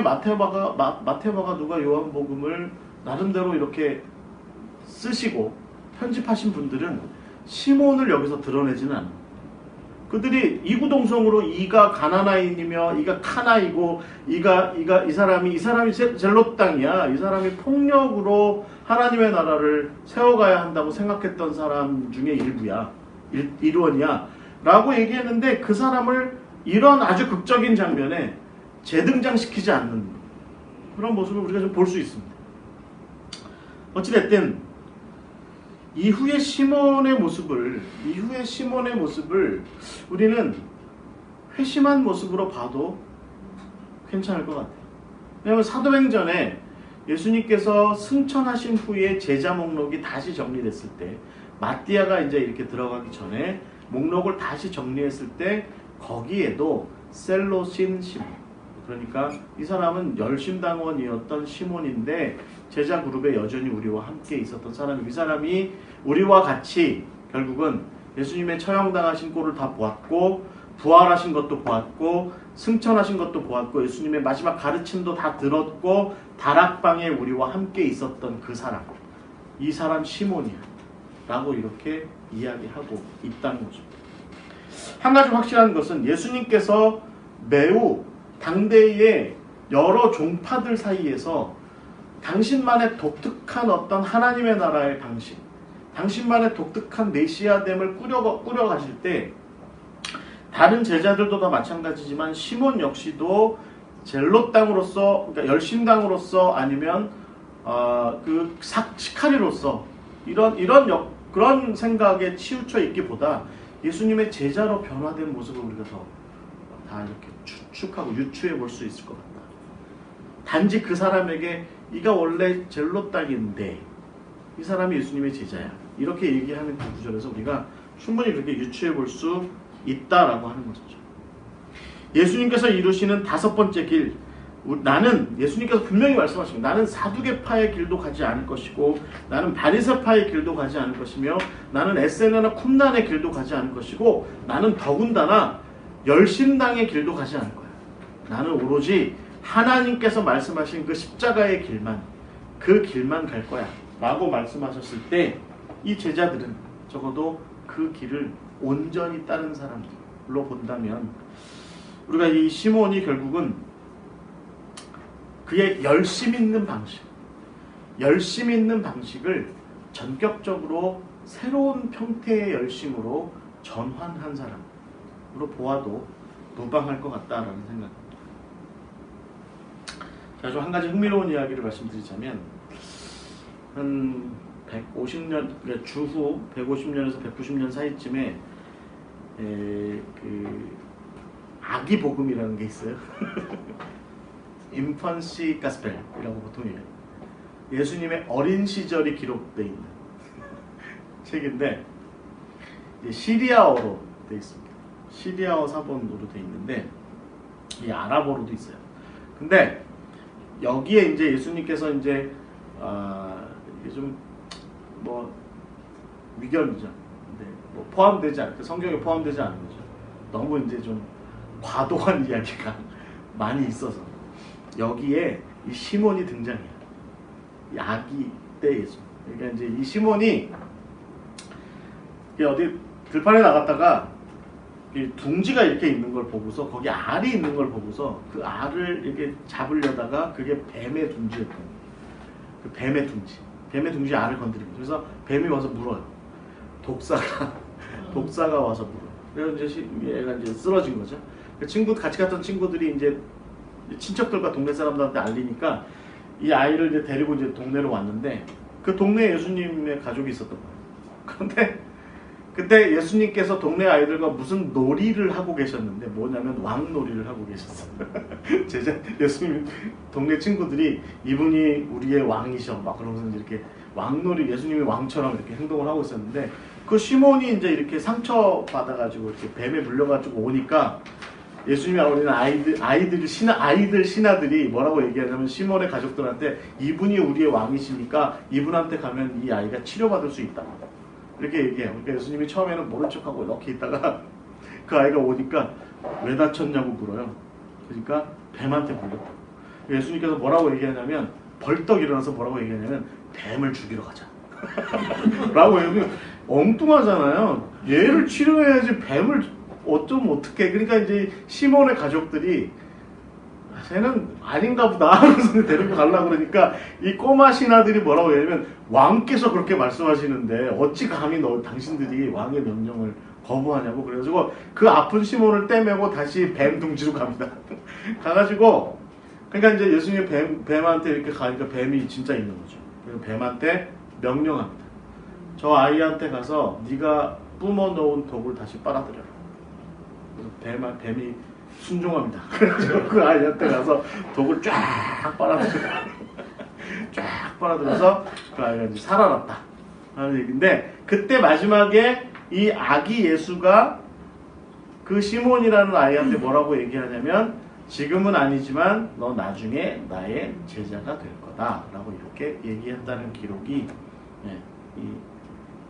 마태바가 누가 요한복음을 나름대로 이렇게 쓰시고 편집하신 분들은 시몬을 여기서 드러내지는 않아요. 그들이 이구동성으로 이가 가나나인이며 이가 카나이고 이 사람이 젤롯 땅이야. 이 사람이 폭력으로 하나님의 나라를 세워가야 한다고 생각했던 사람 중에 일원이야. 라고 얘기했는데 그 사람을 이런 아주 극적인 장면에 재등장시키지 않는 그런 모습을 우리가 좀 볼 수 있습니다. 어찌됐든 이후의 시몬의 모습을 우리는 회심한 모습으로 봐도 괜찮을 것 같아요. 왜냐하면 사도행전에 예수님께서 승천하신 후에 제자 목록이 다시 정리됐을 때 마띠아가 이제 이렇게 들어가기 전에 목록을 다시 정리했을 때 거기에도 셀로신 시몬, 그러니까 이 사람은 열심당원이었던 시몬인데 제자 그룹에 여전히 우리와 함께 있었던 사람이, 이 사람이 우리와 같이 결국은 예수님의 처형당하신 꼴을 다 보았고 부활하신 것도 보았고 승천하신 것도 보았고 예수님의 마지막 가르침도 다 들었고 다락방에 우리와 함께 있었던 그 사람, 이 사람 시몬이야 라고 이렇게 이야기하고 있다는 거죠. 한 가지 확실한 것은 예수님께서 매우 당대의 여러 종파들 사이에서 당신만의 독특한 어떤 하나님의 나라의 방식, 당신만의 독특한 메시아됨을 꾸려가실 때 다른 제자들도 다 마찬가지지만 시몬 역시도 젤롯 땅으로서, 그러니까 열심당으로서 아니면 시카리로서 그런 생각에 치우쳐 있기보다 예수님의 제자로 변화된 모습을 우리가 다 이렇게 추측하고 유추해 볼 수 있을 것 같다. 단지 그 사람에게 이가 원래 젤롯 땅인데 이 사람이 예수님의 제자야, 이렇게 얘기하는 그 구절에서 우리가 충분히 그렇게 유추해 볼 수 있다라고 하는 것이죠. 예수님께서 이루시는 다섯 번째 길, 예수님께서 분명히 말씀하십니다. 나는 사두개파의 길도 가지 않을 것이고 나는 바리새파의 길도 가지 않을 것이며 나는 에세나나 쿰난의 길도 가지 않을 것이고 나는 더군다나 열심당의 길도 가지 않을 거야. 나는 오로지 하나님께서 말씀하신 그 십자가의 길만, 그 길만 갈 거야 라고 말씀하셨을 때 이 제자들은 적어도 그 길을 온전히 따른 사람들로 본다면 우리가 이 시몬이 결국은 그의 열심 있는 방식을 전격적으로 새로운 형태의 열심으로 전환한 사람으로 보아도 무방할 것 같다라는 생각입니다. 자, 좀 한 가지 흥미로운 이야기를 말씀드리자면 한 150년, 그러니까 주후 150년에서 190년 사이쯤에 그 아기 복음이라는 게 있어요. 인펀시 가스펠이라고 보통 얘기해요. 예수님의 어린 시절이 기록되어 있는 책인데 이제 시리아어로 되어 있습니다. 시리아어 사본으로 되어 있는데 이 아랍어로도 있어요. 근데 여기에 이제 예수님께서 이제 이게 좀 뭐 위견이죠. 근데 뭐 포함되지 않고 성경에 포함되지 않은 거죠. 너무 이제 좀 과도한 이야기가 많이 있어서 여기에 이 시몬이 등장해요. 이 아기 때 예수. 그러니까 이제 이 시몬이 어디 들판에 나갔다가 이 둥지가 이렇게 있는 걸 보고서 거기 알이 있는 걸 보고서 그 알을 이렇게 잡으려다가 그게 뱀의 둥지였던 거예요. 그 뱀의 둥지 알을 건드립니다. 그래서 뱀이 와서 물어요. 독사가 와서 물어요. 그래서 이제 얘가 이제 쓰러진 거죠. 그 친구 같이 갔던 친구들이 이제 친척들과 동네 사람들한테 알리니까 이 아이를 이제 데리고 이제 동네로 왔는데 그 동네에 예수님의 가족이 있었던 거예요. 그런데 그때 예수님께서 동네 아이들과 무슨 놀이를 하고 계셨는데 뭐냐면 왕놀이를 하고 계셨어요. 예수님 동네 친구들이 이분이 우리의 왕이셔 막 그러면서 이렇게 왕놀이 예수님이 왕처럼 이렇게 행동을 하고 있었는데 그 시몬이 이제 이렇게 상처 받아가지고 이렇게 뱀에 물려가지고 오니까 예수님이 아우리는 아이들 신하들이 뭐라고 얘기하냐면 시몬의 가족들한테 이분이 우리의 왕이시니까 이분한테 가면 이 아이가 치료받을 수 있다. 이렇게 얘기해요. 그러니까 예수님이 처음에는 모른 척하고 이렇게 있다가 그 아이가 오니까 왜 다쳤냐고 물어요. 그러니까 뱀한테 물렸다. 예수님께서 뭐라고 얘기하냐면 벌떡 일어나서 뭐라고 얘기하냐면 뱀을 죽이러 가자. 라고 얘기하면 엉뚱하잖아요. 얘를 치료해야지 뱀을 어쩌면 어떡해. 그러니까 이제 시몬의 가족들이 쟤는 아닌가 보다 하면서 데리고 가려고 그러니까 이 꼬마 신하들이 뭐라고 얘기하면 왕께서 그렇게 말씀하시는데 어찌 감히 당신들이 왕의 명령을 거부하냐고 그래가지고 그 아픈 시몬을 떼매고 다시 뱀 둥지로 갑니다. 가가지고 그러니까 이제 예수님이 뱀한테 이렇게 가니까 뱀이 진짜 있는 거죠. 그래서 뱀한테 명령합니다. 저 아이한테 가서 네가 뿜어놓은 독을 다시 빨아들여라. 그래서 뱀이 순종합니다. 그래서 그 아이한테 가서 독을 쫙 빨아들여라. 쫙 빨아들여서 그 아이가 이제 살아났다 하는 얘기인데 그때 마지막에 이 아기 예수가 그 시몬이라는 아이한테 뭐라고 얘기하냐면 지금은 아니지만 너 나중에 나의 제자가 될 거다 라고 이렇게 얘기한다는 기록이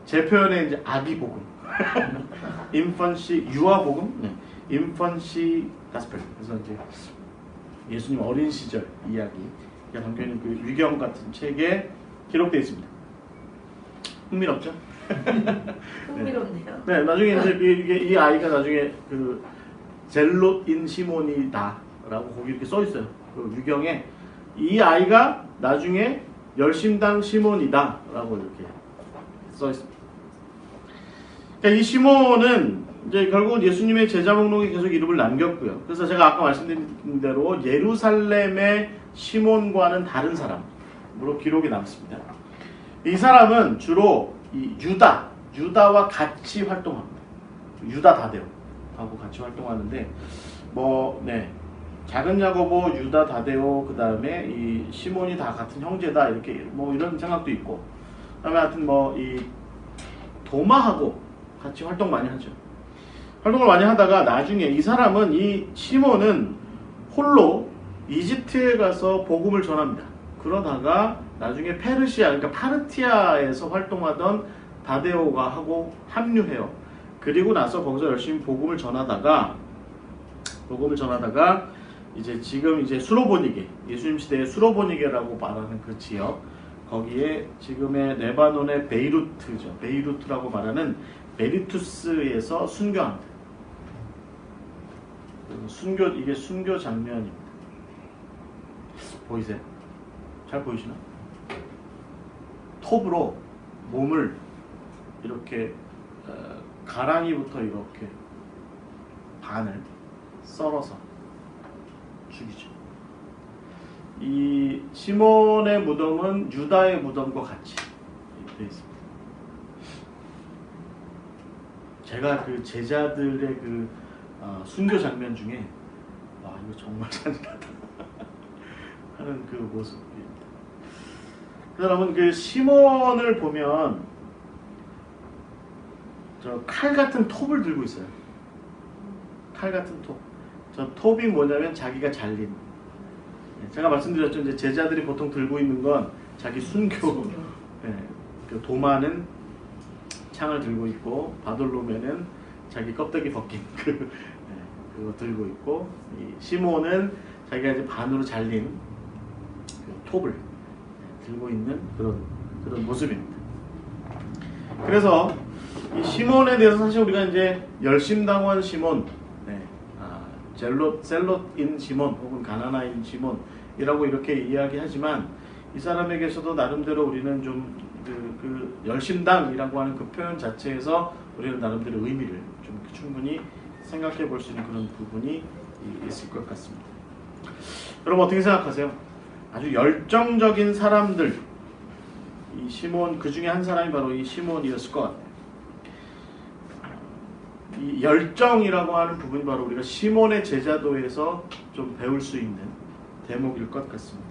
제 표현에 이제 아기 복음 인펀시 유아 복음 인펀시 가스펠 그래서 이제 예수님 어린 시절 이야기 담겨 있는 그 위경 같은 책에 기록되어 있습니다. 흥미롭죠? 흥미롭네요. 네, 나중에 이제 이 아이가 나중에 그 젤롯인 시몬이다라고 거기 이렇게 써 있어요. 그 위경에 이 아이가 나중에 열심당 시몬이다라고 이렇게 써 있습니다. 그러니까 이 시몬은 이제 결국은 예수님의 제자 목록에 계속 이름을 남겼고요. 그래서 제가 아까 말씀드린 대로 예루살렘의 시몬과는 다른 사람으로 기록이 남습니다. 이 사람은 주로 이 유다와 같이 활동합니다. 유다 다데오하고 같이 활동하는데 작은 야고보, 유다 다데오 그다음에 이 시몬이 다 같은 형제다 이렇게 이런 생각도 있고 그다음에 하여튼 이 도마하고 같이 활동 많이 하죠. 활동을 많이 하다가 나중에 이 사람은 이 시몬은 홀로 이집트에 가서 복음을 전합니다. 그러다가 나중에 페르시아 그러니까 파르티아에서 활동하던 다데오가 하고 합류해요. 그리고 나서 거기서 열심히 복음을 전하다가 이제 지금 이제 수로보니게 예수님 시대의 수로보니게라고 말하는 그 지역 거기에 지금의 레바논의 베이루트라고 말하는 메리투스에서 순교합니다. 이게 순교 장면입니다. 보이세요? 잘 보이시나? 톱으로 몸을 이렇게 가랑이부터 이렇게 반을 썰어서 죽이죠. 이 시몬의 무덤은 유다의 무덤과 같이 되어 있습니다. 제가 그 제자들의 그 순교 장면 중에 와 이거 정말 잔인하다 하는 그 모습입니다. 여러분 그 시몬을 보면 저 칼 같은 톱을 들고 있어요. 칼 같은 톱. 저 톱이 뭐냐면 자기가 잘린. 제가 말씀드렸죠. 이제 제자들이 보통 들고 있는 건 자기 순교. 그 도마는 창을 들고 있고 바돌로메는 자기 껍데기 벗긴 그거 들고 있고 이 시몬은 자기가 이제 반으로 잘린 그 톱을 들고 있는 그런 모습입니다. 그래서 이 시몬에 대해서 사실 우리가 이제 열심당원 시몬, 젤롯인 시몬 혹은 가나나인 시몬이라고 이렇게 이야기하지만 이 사람에게서도 나름대로 우리는 좀 그 열심당이라고 하는 그 표현 자체에서 우리는 나름대로 의미를 좀 충분히 생각해 볼 수 있는 그런 부분이 있을 것 같습니다. 여러분 어떻게 생각하세요? 아주 열정적인 사람들, 이 시몬 그 중에 한 사람이 바로 이 시몬이었을 것 같아요. 이 열정이라고 하는 부분이 바로 우리가 시몬의 제자도에서 좀 배울 수 있는 대목일 것 같습니다.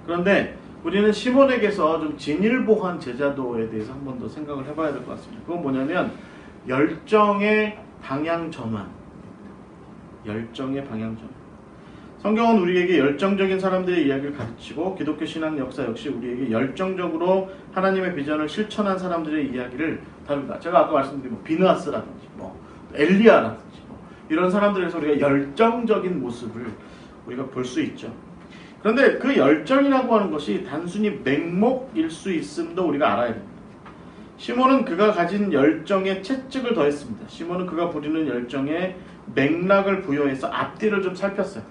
그런데 우리는 시몬에게서 좀 진일보한 제자도에 대해서 한 번 더 생각을 해봐야 될 것 같습니다. 그건 뭐냐면 열정의 방향 전환. 열정의 방향 전환. 성경은 우리에게 열정적인 사람들의 이야기를 가르치고 기독교 신앙 역사 역시 우리에게 열정적으로 하나님의 비전을 실천한 사람들의 이야기를 다룹니다. 제가 아까 말씀드린 비느하스라든지 엘리야라든지 이런 사람들에서 우리가 열정적인 모습을 우리가 볼 수 있죠. 그런데 그 열정이라고 하는 것이 단순히 맹목일 수 있음도 우리가 알아야 됩니다. 시몬은 그가 가진 열정에 채찍을 더했습니다. 시몬은 그가 부리는 열정에 맥락을 부여해서 앞뒤를 좀 살폈어요.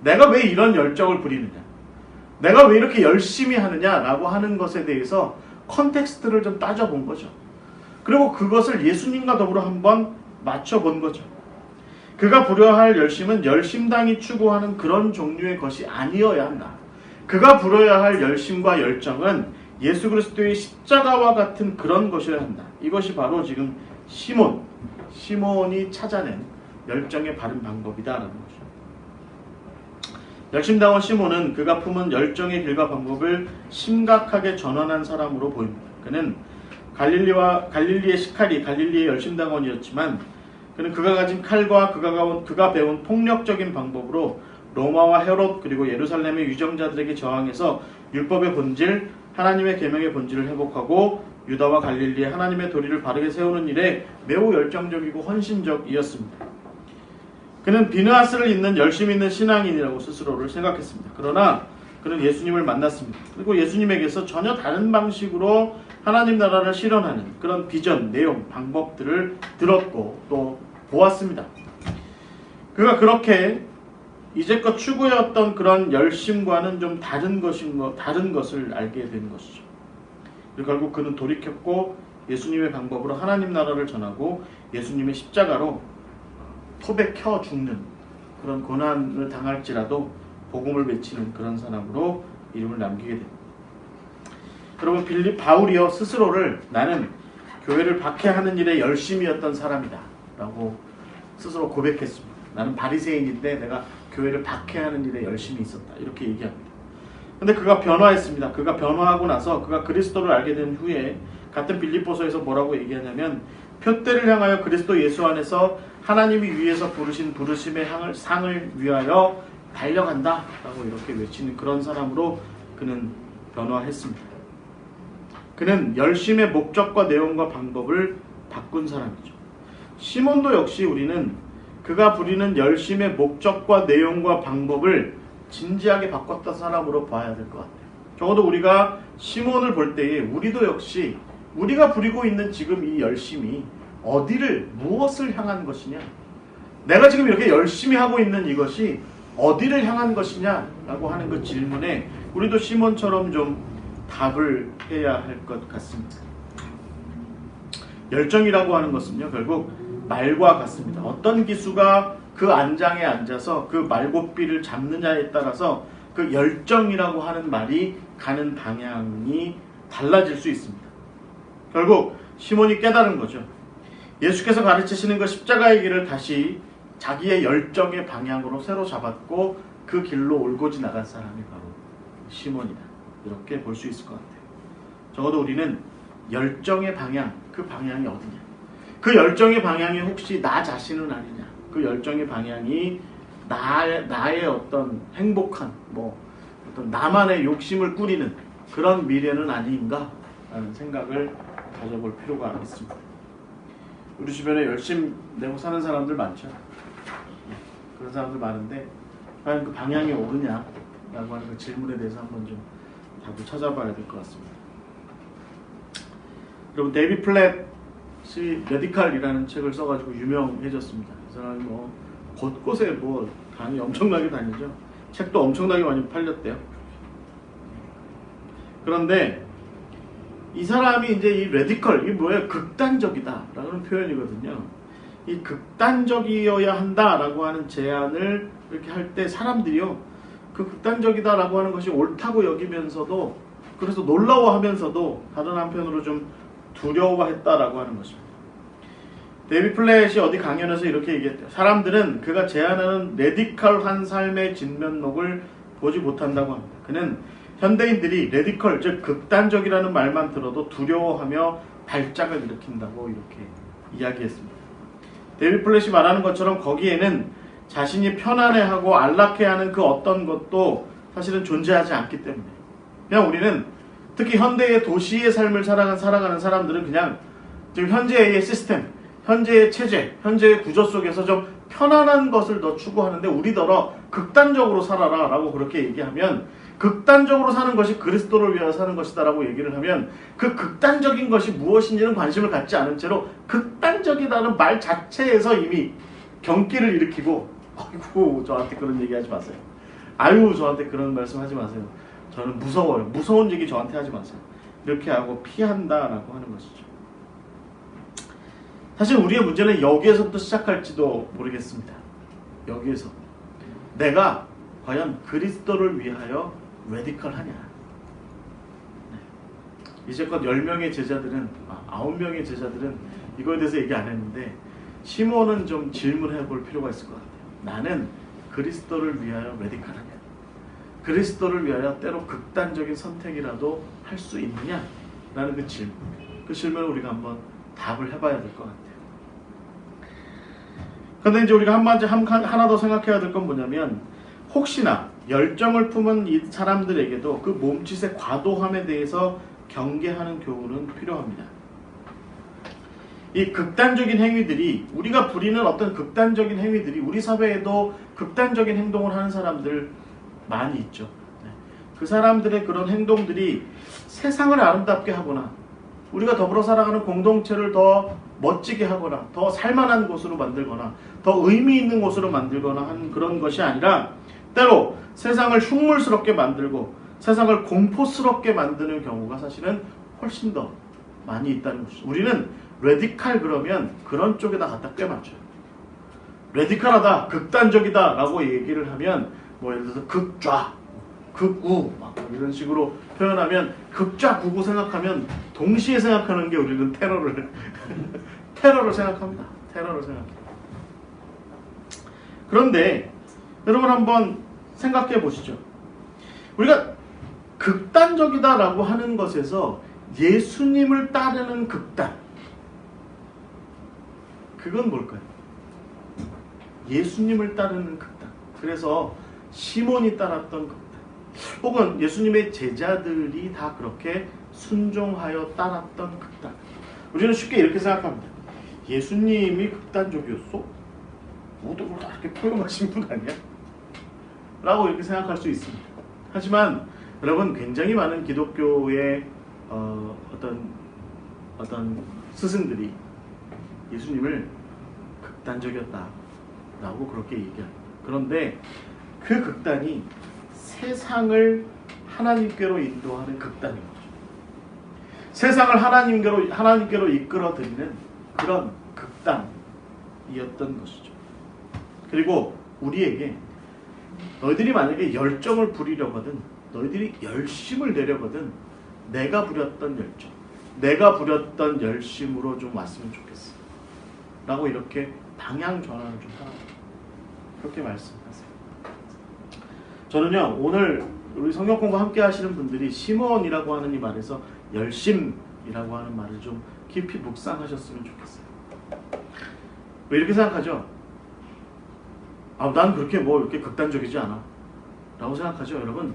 내가 왜 이런 열정을 부리느냐, 내가 왜 이렇게 열심히 하느냐라고 하는 것에 대해서 컨텍스트를 좀 따져본 거죠. 그리고 그것을 예수님과 더불어 한번 맞춰본 거죠. 그가 부려할 열심은 열심당이 추구하는 그런 종류의 것이 아니어야 한다. 그가 부려야 할 열심과 열정은 예수 그리스도의 십자가와 같은 그런 것이어야 한다. 이것이 바로 지금 시몬이 찾아낸 열정의 바른 방법이다라는 거죠. 열심당원 시몬은 그가 품은 열정의 길과 방법을 심각하게 전환한 사람으로 보입니다. 그는 갈릴리의 시카리, 갈릴리의 열심당원이었지만 그는 그가 가진 칼과 그가 배운 폭력적인 방법으로 로마와 헤롯 그리고 예루살렘의 유정자들에게 저항해서 율법의 본질, 하나님의 계명의 본질을 회복하고 유다와 갈릴리에 하나님의 도리를 바르게 세우는 일에 매우 열정적이고 헌신적이었습니다. 그는 비느하스를 잇는 열심 있는 신앙인이라고 스스로를 생각했습니다. 그러나 그는 예수님을 만났습니다. 그리고 예수님에게서 전혀 다른 방식으로 하나님 나라를 실현하는 그런 비전, 내용, 방법들을 들었고 또 보았습니다. 그가 그렇게 이제껏 추구해왔던 그런 열심과는 좀 다른 것을 알게 된 것이죠. 그리고 결국 그는 돌이켰고 예수님의 방법으로 하나님 나라를 전하고 예수님의 십자가로 토에 켜 죽는 그런 고난을 당할지라도 복음을 외치는 그런 사람으로 이름을 남기게 됩니다. 여러분 바울이요 스스로를 나는 교회를 박해하는 일에 열심이었던 사람이다 라고 스스로 고백했습니다. 나는 바리새인인데 내가 교회를 박해하는 일에 열심히 있었다 이렇게 얘기합니다. 근데 그가 변화했습니다. 그가 변화하고 나서 그가 그리스도를 알게 된 후에 같은 빌립보서에서 뭐라고 얘기하냐면 표대를 향하여 그리스도 예수 안에서 하나님이 위에서 부르신 부르심의 상을 위하여 달려간다 라고 이렇게 외치는 그런 사람으로 그는 변화했습니다. 그는 열심의 목적과 내용과 방법을 바꾼 사람이죠. 시몬도 역시 우리는 그가 부리는 열심의 목적과 내용과 방법을 진지하게 바꿨던 사람으로 봐야 될 것 같아요. 적어도 우리가 시몬을 볼 때에 우리도 역시 우리가 부리고 있는 지금 이 열심이 무엇을 향한 것이냐, 내가 지금 이렇게 열심히 하고 있는 이것이 어디를 향한 것이냐라고 하는 그 질문에 우리도 시몬처럼 좀 답을 해야 할 것 같습니다. 열정이라고 하는 것은요 결국 말과 같습니다. 어떤 기수가 그 안장에 앉아서 그 말고삐를 잡느냐에 따라서 그 열정이라고 하는 말이 가는 방향이 달라질 수 있습니다. 결국 시몬이 깨달은 거죠. 예수께서 가르치시는 그 십자가의 길을 다시 자기의 열정의 방향으로 새로 잡았고 그 길로 올고지 나간 사람이 바로 시몬이다. 이렇게 볼 수 있을 것 같아요. 적어도 우리는 열정의 방향, 그 방향이 어디냐? 그 열정의 방향이 혹시 나 자신은 아니냐? 그 열정의 방향이 나의 어떤 행복한, 어떤 나만의 욕심을 꾸리는 그런 미래는 아닌가? 라는 생각을 가져볼 필요가 있습니다. 우리 주변에 열심 내고 사는 사람들 많죠. 그런 사람들 많은데 과연 그 방향이 옳으냐? 라고 하는 그 질문에 대해서 한번 좀 답을 찾아봐야 될 것 같습니다. 여러분 데이비 플랫이 메디칼이라는 책을 써가지고 유명해졌습니다. 이 사람이 곳곳에 강의 엄청나게 다니죠. 책도 엄청나게 많이 팔렸대요. 그런데 이 사람이 이제 이 레디컬, 이게 뭐예요? 극단적이다라는 표현이거든요. 이 극단적이어야 한다라고 하는 제안을 이렇게 할 때 사람들이요, 그 극단적이다라고 하는 것이 옳다고 여기면서도, 그래서 놀라워하면서도 다른 한편으로 좀 두려워했다라고 하는 것입니다. 데이비드 플랫이 어디 강연에서 이렇게 얘기했대요. 사람들은 그가 제안하는 레디컬한 삶의 진면목을 보지 못한다고 합니다. 그는 현대인들이 레디컬, 즉 극단적이라는 말만 들어도 두려워하며 발작을 일으킨다고 이렇게 이야기했습니다. 데이비드 플랫이 말하는 것처럼 거기에는 자신이 편안해하고 안락해하는 그 어떤 것도 사실은 존재하지 않기 때문에, 그냥 우리는 특히 현대의 도시의 삶을 살아가는 사람들은 그냥 지금 현재의 시스템, 현재의 체제, 현재의 구조 속에서 좀 편안한 것을 더 추구하는데, 우리더러 극단적으로 살아라 라고 그렇게 얘기하면, 극단적으로 사는 것이 그리스도를 위하여 사는 것이다 라고 얘기를 하면, 그 극단적인 것이 무엇인지는 관심을 갖지 않은 채로 극단적이라는 말 자체에서 이미 경기를 일으키고, 아이고 저한테 그런 얘기 하지 마세요, 아유 저한테 그런 말씀 하지 마세요, 저는 무서워요, 무서운 얘기 저한테 하지 마세요, 이렇게 하고 피한다라고 하는 것이죠. 사실 우리의 문제는 여기에서부터 시작할지도 모르겠습니다. 여기에서 내가 과연 그리스도를 위하여 레디컬하냐. 네. 이제껏 10명의 제자들은, 9명의 제자들은 이거에 대해서 얘기 안 했는데, 시몬은 좀 질문해 볼 필요가 있을 것 같아요. 나는 그리스도를 위하여 레디컬하냐? 그리스도를 위하여 때로 극단적인 선택이라도 할 수 있느냐? 라는 그 질문. 그 질문을 우리가 한번 답을 해봐야 될 것 같아요. 그런데 이제 우리가 하나 더 생각해야 될 건 뭐냐면, 혹시나 열정을 품은 이 사람들에게도 그 몸짓의 과도함에 대해서 경계하는 교훈은 필요합니다. 이 극단적인 행위들이, 우리가 부리는 어떤 극단적인 행위들이 우리 사회에도 극단적인 행동을 하는 사람들 많이 있죠. 그 사람들의 그런 행동들이 세상을 아름답게 하거나, 우리가 더불어 살아가는 공동체를 더 멋지게 하거나, 더 살만한 곳으로 만들거나, 더 의미 있는 곳으로 만들거나 하는 그런 것이 아니라, 때로 세상을 흉물스럽게 만들고 세상을 공포스럽게 만드는 경우가 사실은 훨씬 더 많이 있다는 것이죠. 우리는 레디칼 그러면 그런 쪽에다 갖다 꿰맞춰요. 레디칼하다, 극단적이다 라고 얘기를 하면, 뭐 예를 들어서 극좌, 극우 막 이런 식으로 표현하면, 극좌, 극우 생각하면 동시에 생각하는 게 우리는 테러를 테러를 생각합니다. 테러를 생각해요. 그런데 여러분 한번 생각해 보시죠. 우리가 극단적이다라고 하는 것에서 예수님을 따르는 극단, 그건 뭘까요? 예수님을 따르는 극단. 그래서 시몬이 따랐던 극단, 혹은 예수님의 제자들이 다 그렇게 순종하여 따랐던 극단. 우리는 쉽게 이렇게 생각합니다. 예수님이 극단적이었어? 모든 걸 다 이렇게 포용하신 분 아니야? 라고 이렇게 생각할 수 있습니다. 하지만 여러분, 굉장히 많은 기독교의 어떤 스승들이 예수님을 극단적이었다 라고 그렇게 얘기합니다. 그런데 그 극단이 세상을 하나님께로 인도하는 극단인 거죠. 세상을 하나님께로 이끌어드리는 그런 극단이었던 것이죠. 그리고 우리에게, 너희들이 만약에 열정을 부리려거든, 너희들이 열심을 내려거든, 내가 부렸던 열정, 내가 부렸던 열심으로 좀 왔으면 좋겠어 라고 이렇게 방향 전환을 좀 하라고 그렇게 말씀하세요. 저는요, 오늘 우리 성경 공부 함께 하시는 분들이 시몬이라고 하는 이 말에서 열심이라고 하는 말을 좀 깊이 묵상하셨으면 좋겠어요. 왜 이렇게 생각하죠? 난 그렇게 이렇게 극단적이지 않아 라고 생각하죠. 여러분,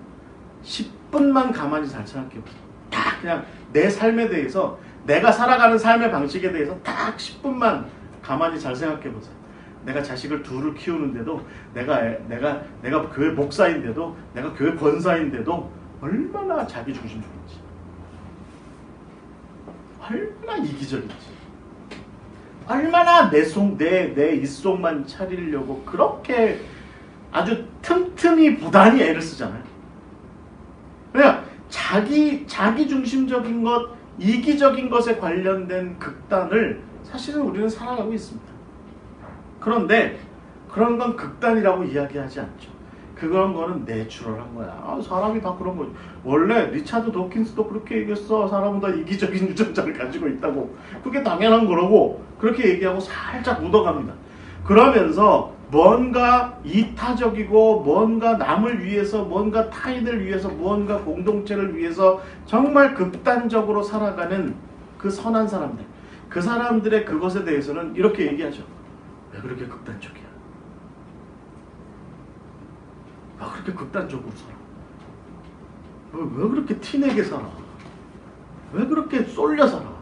10분만 가만히 잘 생각해보세요. 딱 그냥 내 삶에 대해서, 내가 살아가는 삶의 방식에 대해서 딱 10분만 가만히 잘 생각해보세요. 내가 자식을 둘을 키우는데도, 내가 교회 목사인데도, 내가 교회 권사인데도 얼마나 자기중심적인지, 얼마나 이기적인지, 얼마나 내 입속만 차리려고 그렇게 아주 틈틈이 부단히 애를 쓰잖아요. 그냥 자기 중심적인 것, 이기적인 것에 관련된 극단을 사실은 우리는 살아가고 있습니다. 그런데 그런 건 극단이라고 이야기하지 않죠. 그런 거는 내추럴한 거야. 아, 사람이 다 그런 거지. 원래 리차드 도킨스도 그렇게 얘기했어. 사람은 다 이기적인 유전자를 가지고 있다고. 그게 당연한 거라고 그렇게 얘기하고 살짝 묻어갑니다. 그러면서 뭔가 이타적이고 뭔가 남을 위해서 뭔가 타인을 위해서 뭔가 공동체를 위해서 정말 극단적으로 살아가는 그 선한 사람들, 그 사람들의 그것에 대해서는 이렇게 얘기하죠. 왜 그렇게 극단적이야? 왜 그렇게 극단적으로 살아? 왜 그렇게 티내게 살아? 왜 그렇게 쏠려 살아?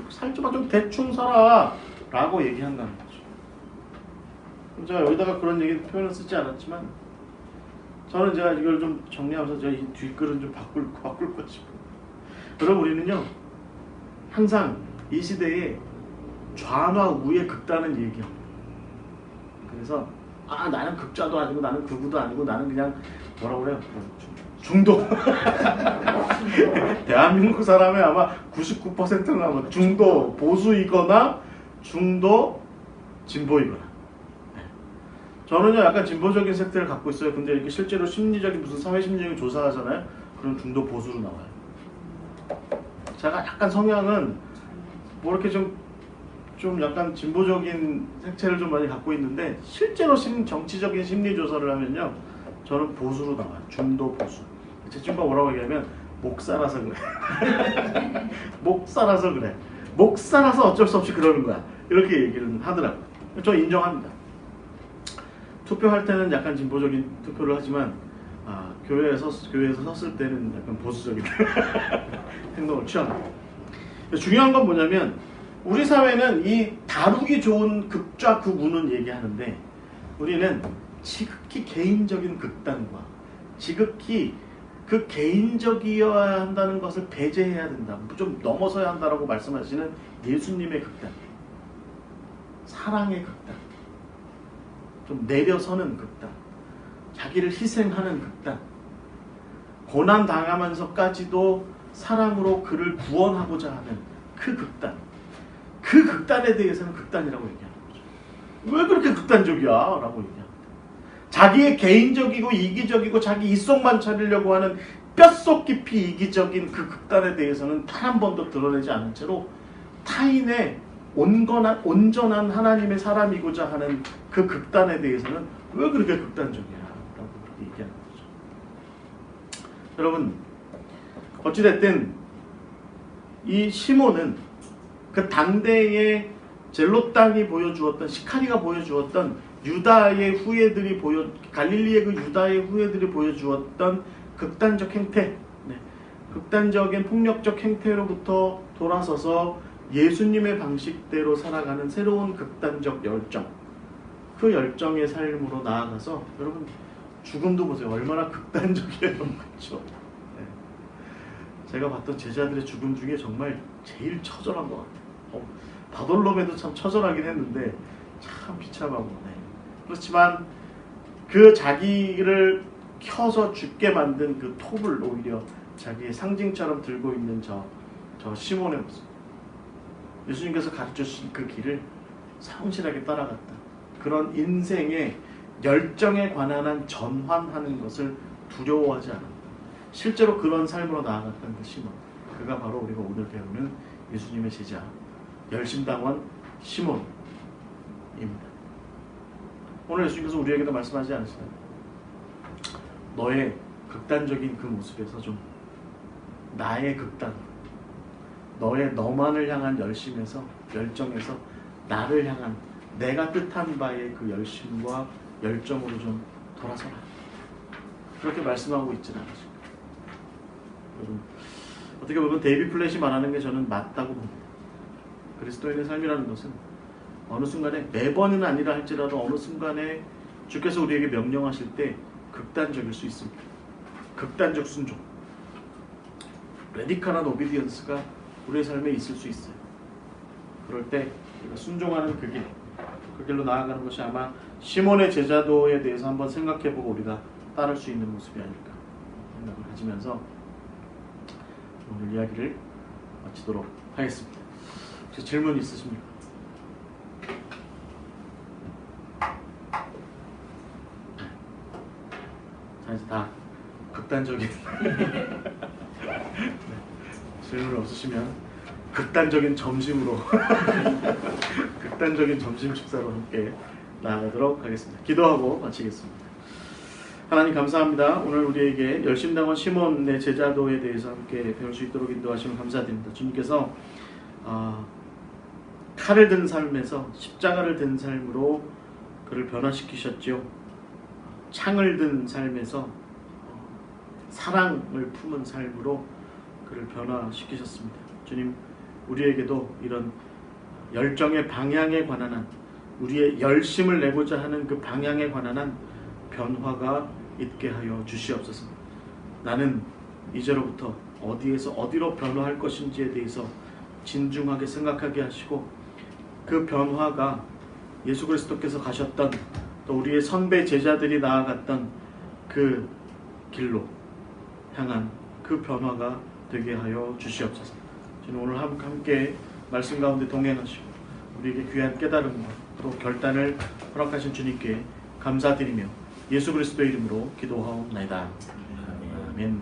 살지 마, 좀 대충 살아 라고 얘기한다는 거죠. 제가 여기다가 그런 표현을 쓰지 않았지만 저는 제가 이걸 좀 정리하면서 제가 이 뒷글은 좀 바꿀 것 싶어요. 여러분, 우리는요 항상 이 시대에 좌나 우의 극단을 얘기합니다. 그래서 나는 극좌도 아니고 나는 극우도 아니고 나는 그냥 뭐라고 그래요? 중도. 대한민국 사람의 아마 99%는 아마 중도 보수이거나 중도 진보이거나. 저는요 약간 진보적인 색채를 갖고 있어요. 근데 이렇게 실제로 심리적인 무슨 사회심리적인 조사하잖아요. 그럼 중도 보수로 나와요. 제가 약간 성향은 뭐 이렇게 좀 약간 진보적인 색채를 좀 많이 갖고 있는데 실제로 정치적인 심리 조사를 하면요 저는 보수로 나와요. 중도 보수. 제 친구가 뭐라고 얘기하면 목사라서 그래. 목사라서 그래. 목사라서 어쩔 수 없이 그러는 거야. 이렇게 얘기를 하더라고요. 저 인정합니다. 투표할 때는 약간 진보적인 투표를 하지만 교회에서 섰을 때는 약간 보수적인 행동을 취합니다. 중요한 건 뭐냐면 우리 사회는 이 다루기 좋은 극좌 극우는 얘기하는데 우리는 지극히 개인적인 극단과 지극히 그 개인적이어야 한다는 것을 배제해야 된다. 좀 넘어서야 한다라고 말씀하시는 예수님의 극단, 사랑의 극단, 좀 내려서는 극단, 자기를 희생하는 극단, 고난 당하면서까지도 사랑으로 그를 구원하고자 하는 그 극단, 그 극단에 대해서는 극단이라고 얘기하는 거죠. 왜 그렇게 극단적이야? 라고 얘기합니다. 자기의 개인적이고 이기적이고 자기 이속만 차리려고 하는 뼛속 깊이 이기적인 그 극단에 대해서는 단 한 번도 드러내지 않은 채로 타인의 온전한 하나님의 사람이고자 하는 그 극단에 대해서는 왜 그렇게 극단적이야? 라고 얘기하는 거죠. 여러분, 어찌됐든 이 시몬은 그 당대의 젤롯 땅이 보여주었던, 시카리가 보여주었던 유다의 후예들이 갈릴리의 그 유다의 후예들이 보여주었던 극단적 행태, 극단적인 폭력적 행태로부터 돌아서서 예수님의 방식대로 살아가는 새로운 극단적 열정, 그 열정의 삶으로 나아가서 여러분 죽음도 보세요. 얼마나 극단적이에요. 그렇죠? 제가 봤던 제자들의 죽음 중에 정말 제일 처절한 것 같아요. 바돌롬에도 참 처절하긴 했는데 참 비참하고. 그렇지만 그 자기를 켜서 죽게 만든 그 톱을 오히려 자기의 상징처럼 들고 있는 저 시몬의 모습, 예수님께서 가르쳐주신 그 길을 성실하게 따라갔다. 그런 인생의 열정에 관한 한 전환하는 것을 두려워하지 않았다. 실제로 그런 삶으로 나아갔던 그 시몬, 그가 바로 우리가 오늘 배우는 예수님의 제자 열심당원 시몬입니다. 오늘 예수님께서 우리에게도 말씀하지 않으시나요? 너의 극단적인 그 모습에서 좀 나의 극단, 너만을 향한 열정에서 나를 향한 내가 뜻한 바의 그 열심과 열정으로 좀 돌아서라. 그렇게 말씀하고 있지는 않으십니까? 여러분, 어떻게 보면 데이비 플랫이 말하는 게 저는 맞다고 봅니다. 그리스도인의 삶이라는 것은 어느 순간에, 매번은 아니라 할지라도 어느 순간에 주께서 우리에게 명령하실 때 극단적일 수 있습니다. 극단적 순종, 레디컬한 오비디언스가 우리의 삶에 있을 수 있어요. 그럴 때 우리가 순종하는 그 길로 나아가는 것이 아마 시몬의 제자도에 대해서 한번 생각해보고 우리가 따를 수 있는 모습이 아닐까 생각을 가지면서 오늘 이야기를 마치도록 하겠습니다. 혹시 질문 있으십니까? 자, 이제 다 극단적인 질문 없으시면 극단적인 점심으로 극단적인 점심 식사로 함께 나아가도록 하겠습니다. 기도하고 마치겠습니다. 하나님 감사합니다. 오늘 우리에게 열심당원 시몬의 제자도에 대해서 함께 배울 수 있도록 인도하시면 감사드립니다. 주님께서 칼을 든 삶에서 십자가를 든 삶으로 그를 변화시키셨지요. 창을 든 삶에서 사랑을 품은 삶으로 그를 변화시키셨습니다. 주님, 우리에게도 이런 열정의 방향에 관한 한, 우리의 열심을 내고자 하는 그 방향에 관한 한 변화가 있게 하여 주시옵소서. 나는 이제로부터 어디에서 어디로 변화할 것인지에 대해서 진중하게 생각하게 하시고, 그 변화가 예수 그리스도께서 가셨던, 또 우리의 선배 제자들이 나아갔던 그 길로 향한 그 변화가 되게 하여 주시옵소서. 저는 오늘 함께 말씀 가운데 동행하시고 우리에게 귀한 깨달음과 또 결단을 허락하신 주님께 감사드리며 예수 그리스도의 이름으로 기도하옵나이다. 아멘.